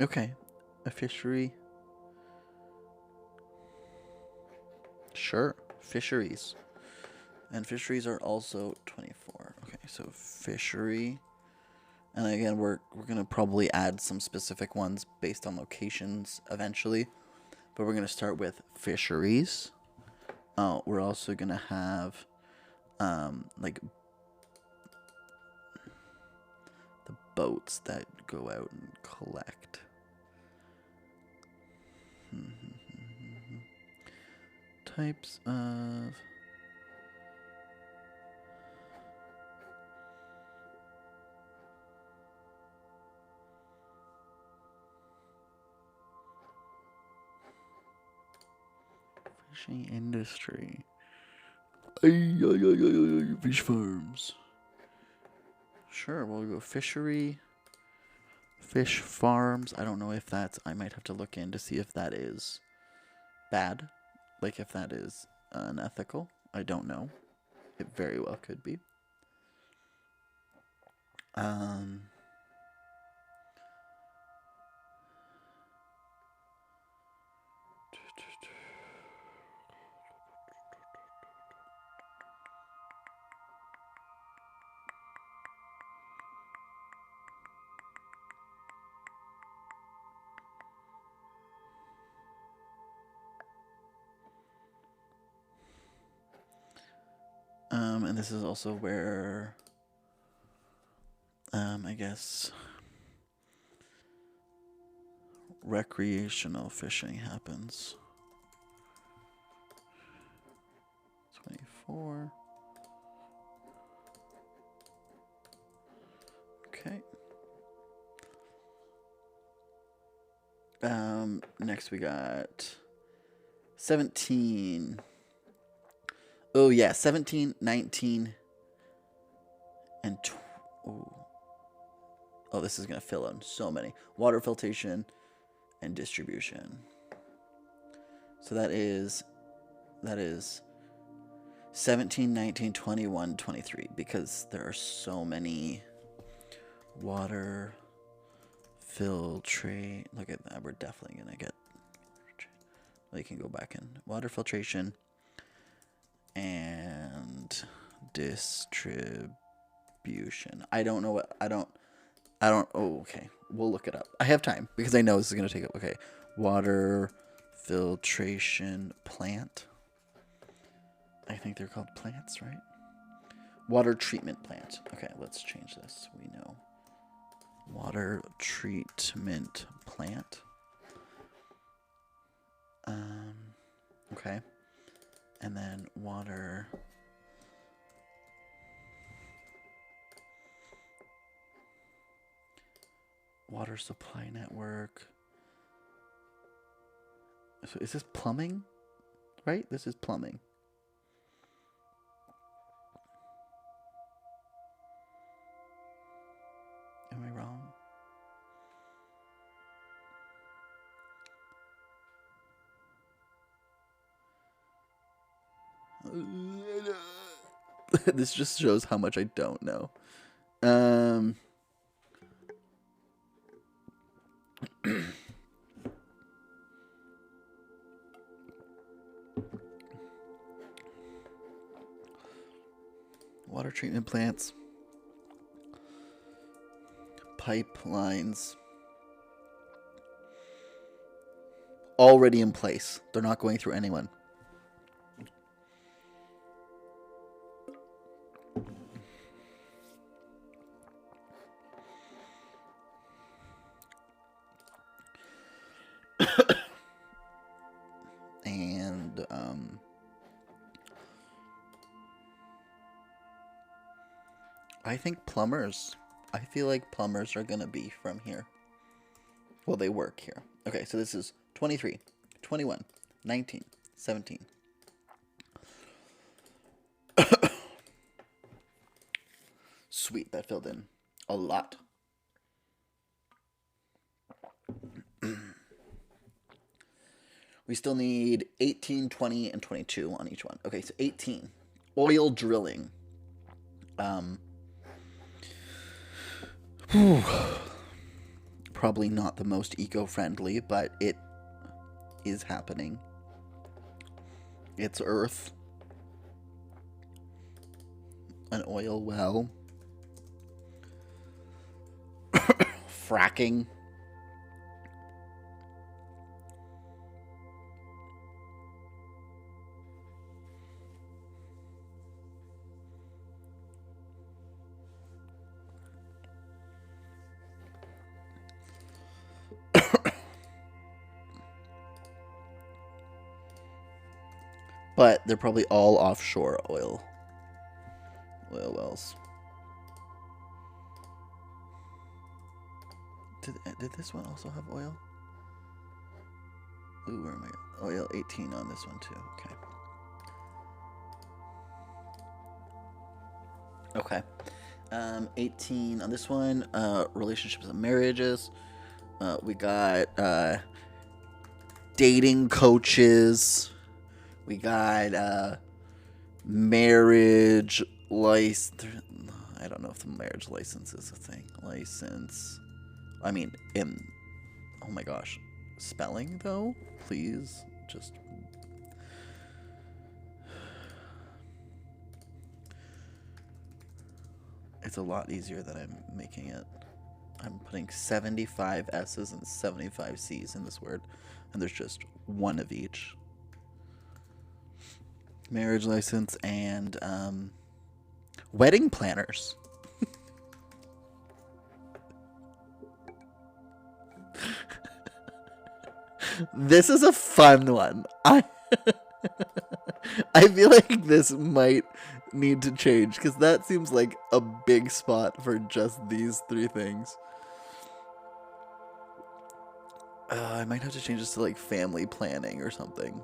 Okay. A fishery. Sure. Fisheries. And fisheries are also 24. Okay, so fishery. And again, we're going to probably add some specific ones based on locations eventually. But we're going to start with fisheries. We're also going to have like the boats that go out and collect. Types of... fishing industry. Fish farms. Sure, we'll go fishery. Fish farms. I don't know if that's... I might have to look in to see if that is bad. Like if that is unethical. I don't know. It very well could be. And this is also where, I guess, recreational fishing happens. 24. Okay. Next we got 17. Oh yeah, 17, 19, and oh, this is gonna fill in so many. Water filtration and distribution. So that is 17, 19, 21, 23, because there are so many. Water filtrate. Look at that. We're definitely gonna get. Well, you can go back in water filtration and distribution. I don't know what I don't. Oh, okay. We'll look it up. I have time because I know this is gonna take it. Okay, water filtration plant. I think they're called plants, right? Water treatment plant. Okay, let's change this. We know. Water treatment plant. Okay. And then water supply network. So is this plumbing? Right? This is plumbing. Am I wrong? This just shows how much I don't know. Water treatment plants. Pipelines. Already in place. They're not going through anyone. And I think plumbers. I feel like plumbers are going to be from here. Well, they work here. Okay, so this is 23, 21, 19, 17. Sweet, that filled in a lot. We still need 18, 20, and 22 on each one. Okay, so 18. Oil drilling. probably not the most eco-friendly, but it is happening. It's Earth. An oil well. Fracking. But they're probably all offshore oil wells. Did this one also have oil? Ooh, where am I? Oil 18 on this one too. Okay. Okay. 18 on this one. Relationships and marriages. We got dating coaches. We got marriage license. I don't know if the marriage license is a thing. License. I mean, oh my gosh. Spelling, though? Please. Just. It's a lot easier than I'm making it. I'm putting 75 S's and 75 C's in this word, and there's just one of each. Marriage license and wedding planners. This is a fun one. I feel like this might need to change because that seems like a big spot for just these three things. I might have to change this to like family planning or something.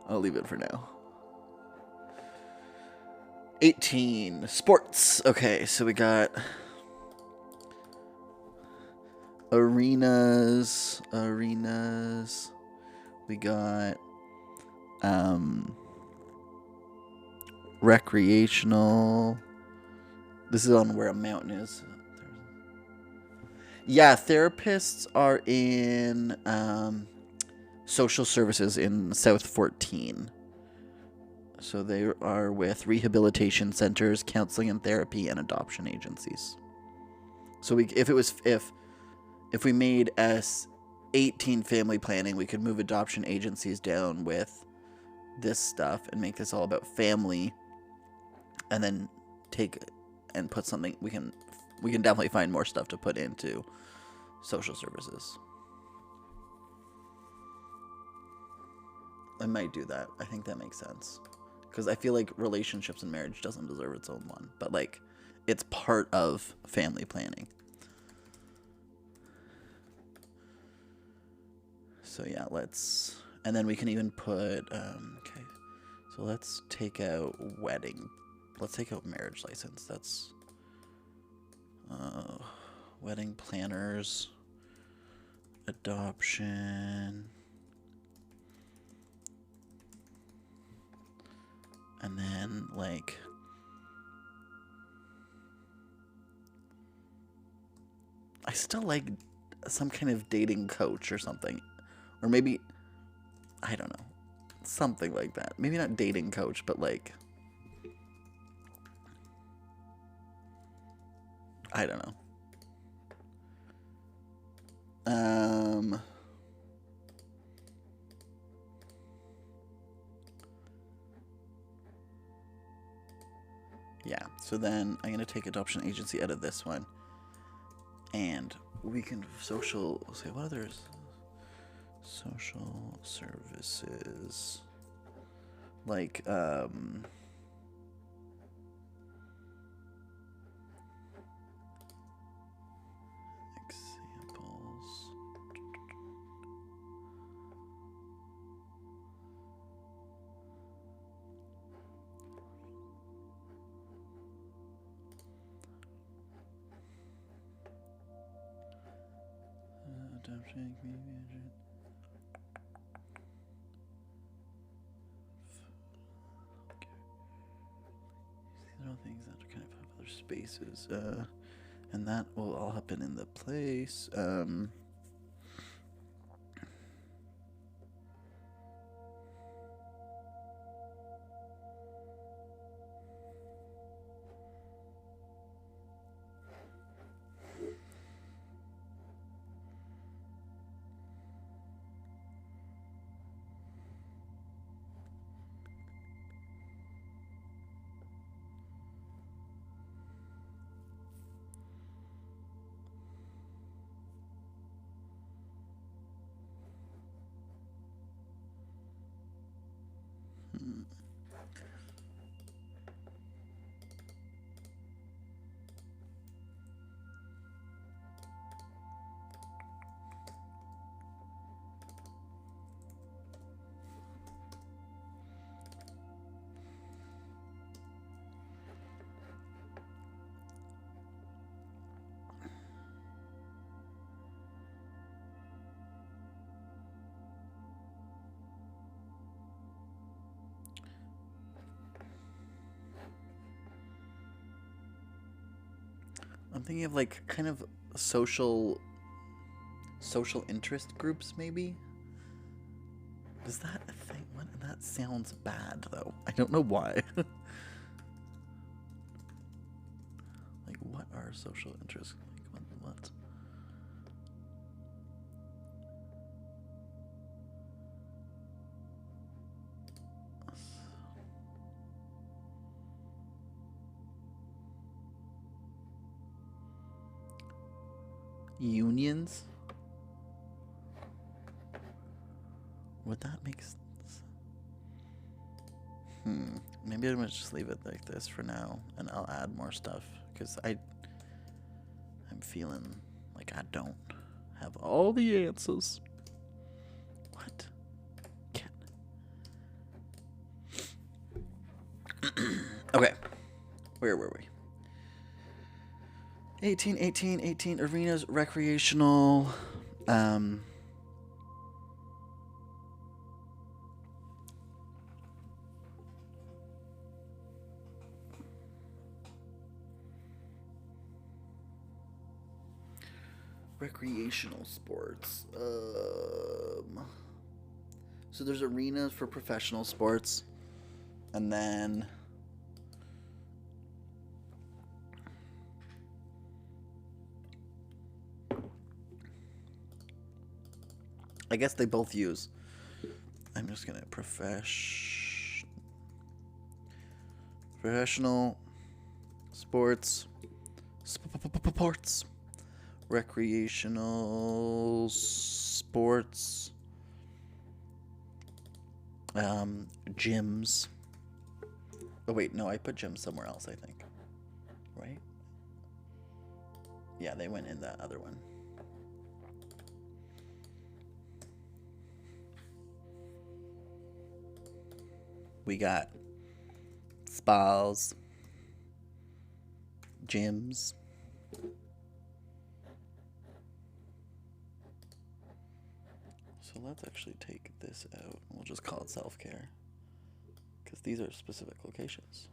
I'll leave it for now. 18. Sports. Okay, so we got arenas. We got recreational. This is on where a mountain is. Yeah, therapists are in social services in South 14. So they are with rehabilitation centers, counseling and therapy, and adoption agencies. So if we made S18 family planning, we could move adoption agencies down with this stuff and make this all about family, and then take and put something. We can definitely find more stuff to put into social services. I might do that. I think that makes sense. Because I feel like relationships and marriage doesn't deserve its own one. But, like, it's part of family planning. So, yeah, let's... And then we can even put... okay. So let's take out wedding. Let's take out marriage license. That's... wedding planners. Adoption... And then, like, I still like some kind of dating coach or something. Or maybe, I don't know, something like that. Maybe not dating coach, but like, I don't know. Yeah, so then I'm going to take adoption agency out of this one. And we can say what others? Social services. Like, examples. Adoption community. things that kind of have other spaces. And that will all happen in the place. I'm thinking of like kind of social interest groups, maybe. Is that a thing? What? That sounds bad, though. I don't know why. Like, what are social interests? Like, what? Unions? Would that make sense? Maybe I'm gonna just leave it like this for now, and I'll add more stuff, because I'm feeling like I don't have all the answers. What? Okay. Where were we? 18 arenas, recreational, recreational sports. So there's arenas for professional sports, and then I guess they both use. I'm just gonna professional sports, recreational sports, gyms. Oh wait, no, I put gyms somewhere else, I think. Right? Yeah, they went in that other one. We got spas, gyms. So let's actually take this out. We'll just call it self-care, because these are specific locations.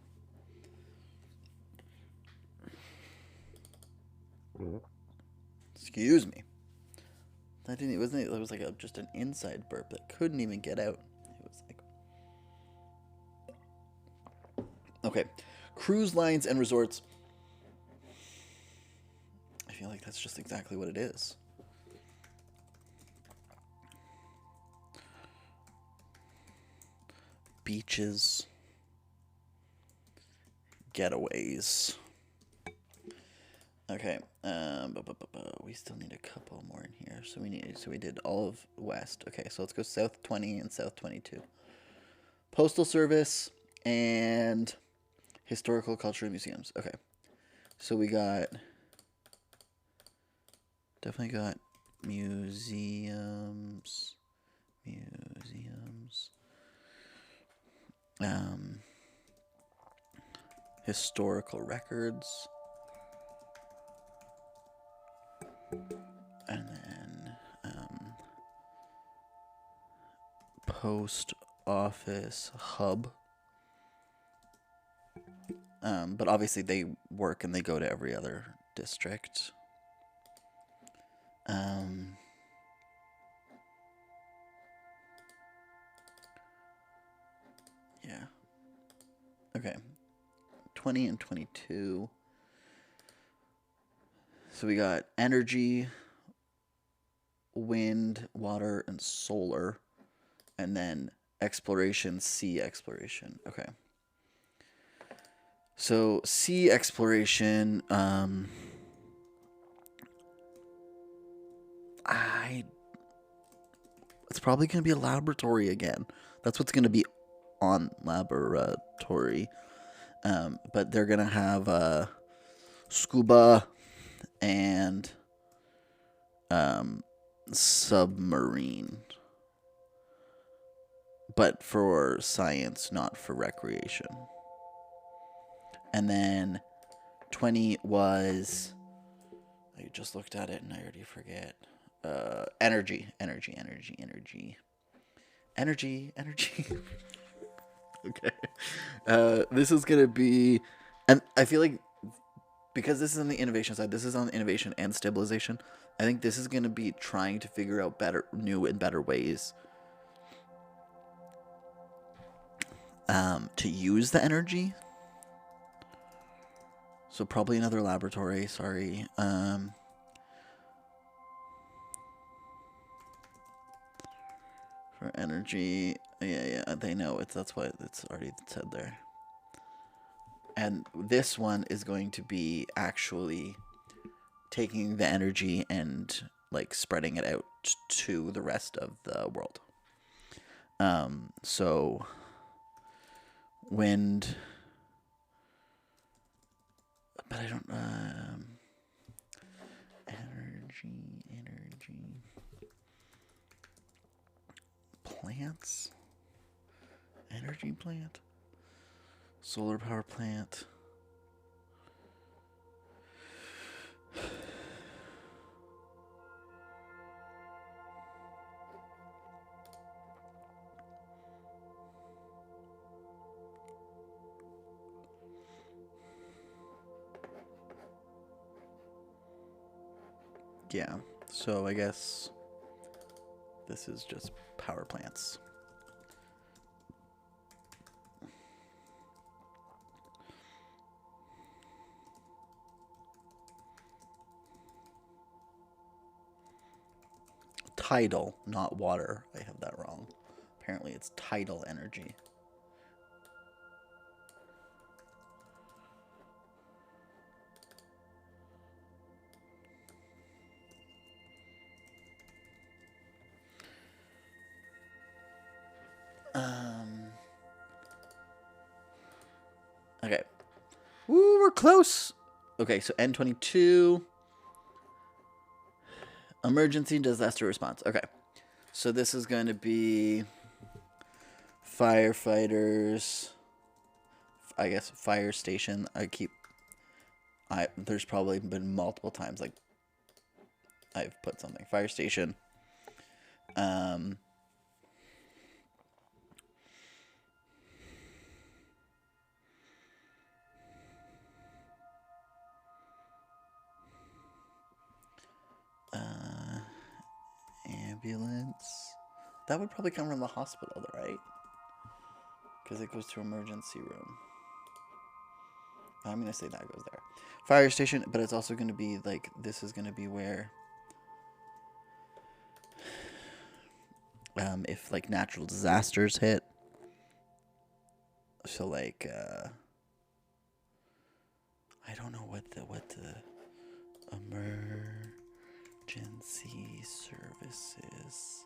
Excuse me. That didn't. It was like just an inside burp that couldn't even get out. It was like. Okay, cruise lines and resorts. I feel like that's just exactly what it is. Beaches, getaways. Okay, we still need a couple more in here. So we did all of West. Okay, so let's go South 20 and South 22. Postal Service and historical cultural museums. Okay, so we definitely got museums, historical records, and then post office hub. But obviously they work and they go to every other district. Yeah. Okay. 20 and 22. So we got energy, wind, water, and solar. And then exploration, sea exploration. Okay. So sea exploration, it's probably going to be a laboratory again. That's what's going to be on laboratory. But they're going to have scuba and submarine. But for science, not for recreation. And then 20 was... I just looked at it and I already forget. Energy. Okay. This is going to be... And I feel like because this is on the innovation side, this is on innovation and stabilization, I think this is going to be trying to figure out new and better ways to use the energy. So probably another laboratory, sorry. For energy, yeah, they know it. That's why it's already said there. And this one is going to be actually taking the energy and like spreading it out to the rest of the world. So wind, but I don't. Energy. Plants. Energy plant. Solar power plant. Yeah, so I guess this is just power plants. Tidal, not water. I have that wrong. Apparently it's tidal energy. Okay. Woo, we're close. Okay, so N22. Emergency disaster response. Okay. So this is going to be firefighters. I guess fire station. There's probably been multiple times like I've put something. Fire station. Ambulance. That would probably come from the hospital, though, right? Because it goes to emergency room. I'm going to say that goes there. Fire station, but it's also going to be, like, this is going to be where... if, like, natural disasters hit. So, like, I don't know what the emergency services...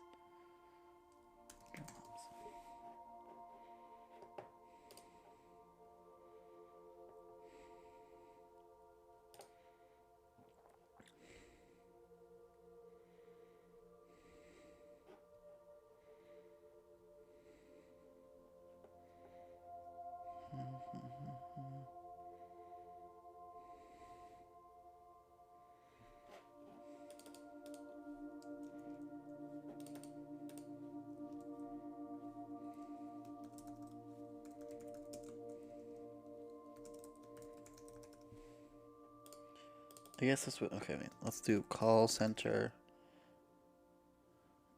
I guess this would... Okay, wait. Let's do call center.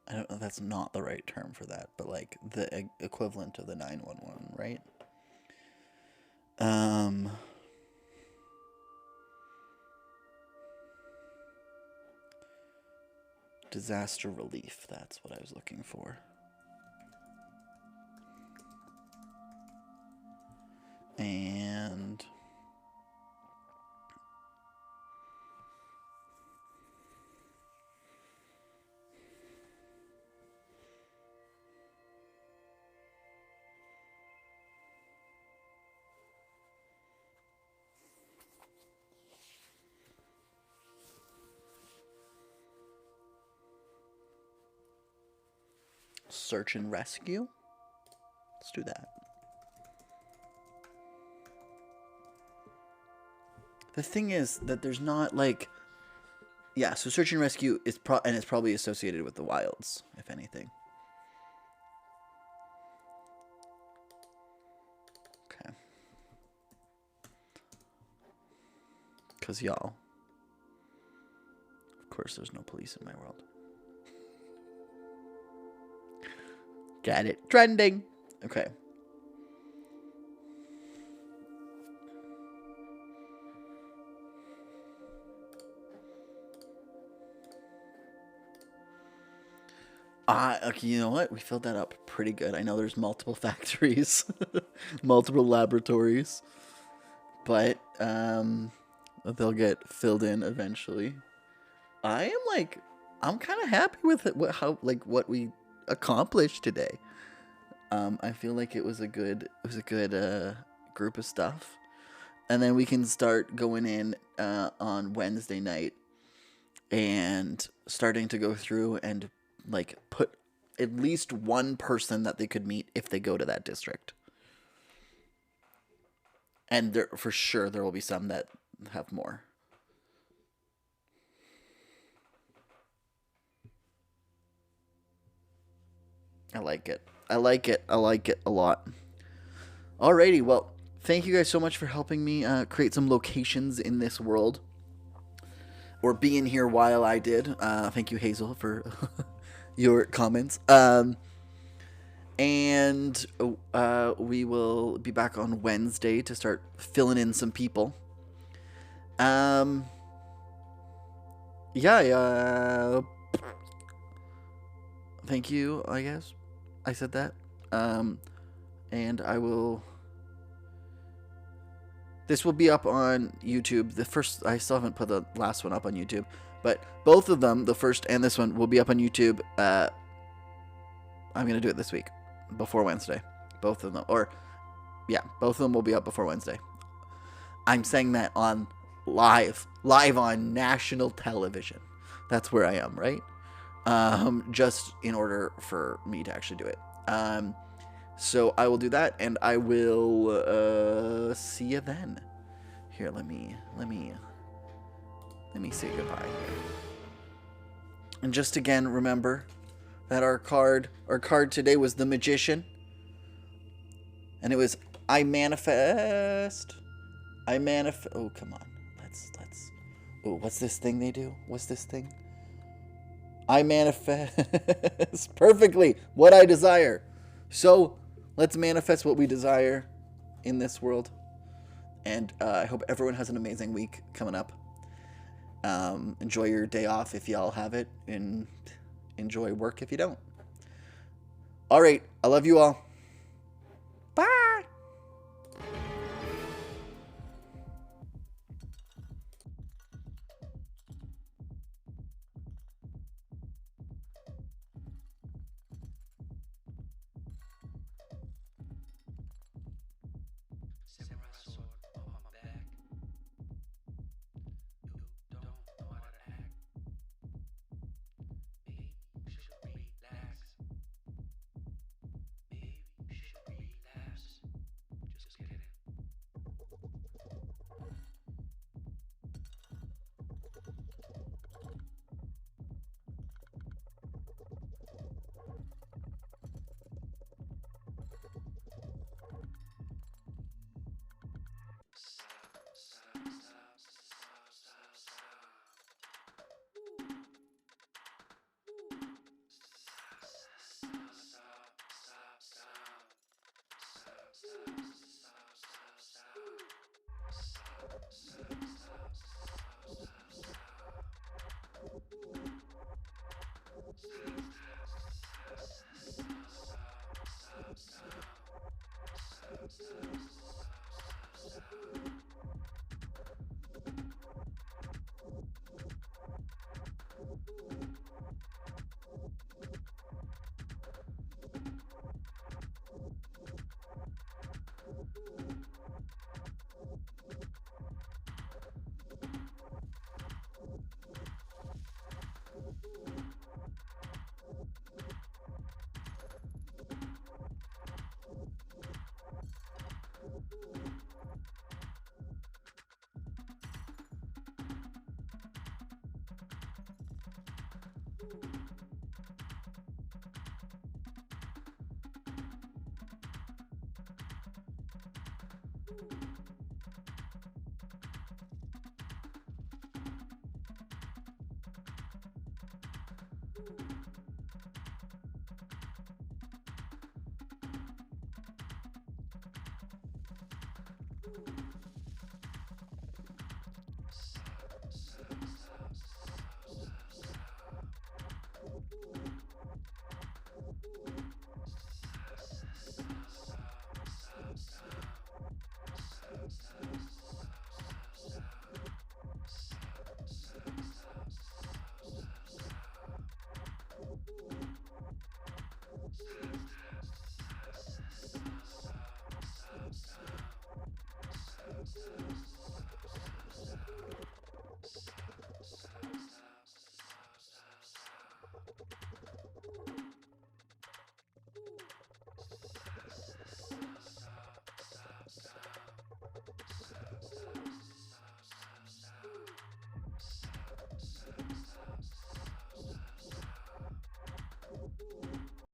I don't know. That's not the right term for that, but like the equivalent of the 911, right? Disaster relief. That's what I was looking for. And search and rescue. Let's do that. The thing is that there's not like, yeah. So search and rescue is and it's probably associated with the wilds, if anything. Okay. Cause y'all, of course, there's no police in my world. Got it. Trending. Okay. Okay, you know what? We filled that up pretty good. I know there's multiple factories, multiple laboratories, but they'll get filled in eventually. I'm kind of happy with it. What we accomplished today. I feel like it was a good group of stuff, and then we can start going in on Wednesday night and starting to go through and like put at least one person that they could meet if they go to that district. And there, for sure, there will be some that have more. I like it. I like it. I like it a lot. Alrighty, well, thank you guys so much for helping me create some locations in this world. Or being here while I did. Thank you, Hazel, for your comments. And we will be back on Wednesday to start filling in some people. Yeah, thank you, I guess. I said that. And I will... This will be up on YouTube. I still haven't put the last one up on YouTube. But both of them, the first and this one, will be up on YouTube. I'm going to do it this week. Before Wednesday. Both of them. Both of them will be up before Wednesday. I'm saying that on live on national television. That's where I am, right? Just in order for me to actually do it. So I will do that, and I will see you then. Here, let me say goodbye here. And just again, remember that our card today was the Magician, and it was I manifest. Oh, come on, let's. Oh, what's this thing they do? What's this thing? I manifest perfectly what I desire. So let's manifest what we desire in this world. And I hope everyone has an amazing week coming up. Enjoy your day off if y'all have it, and enjoy work if you don't. All right. I love you all. Bye. you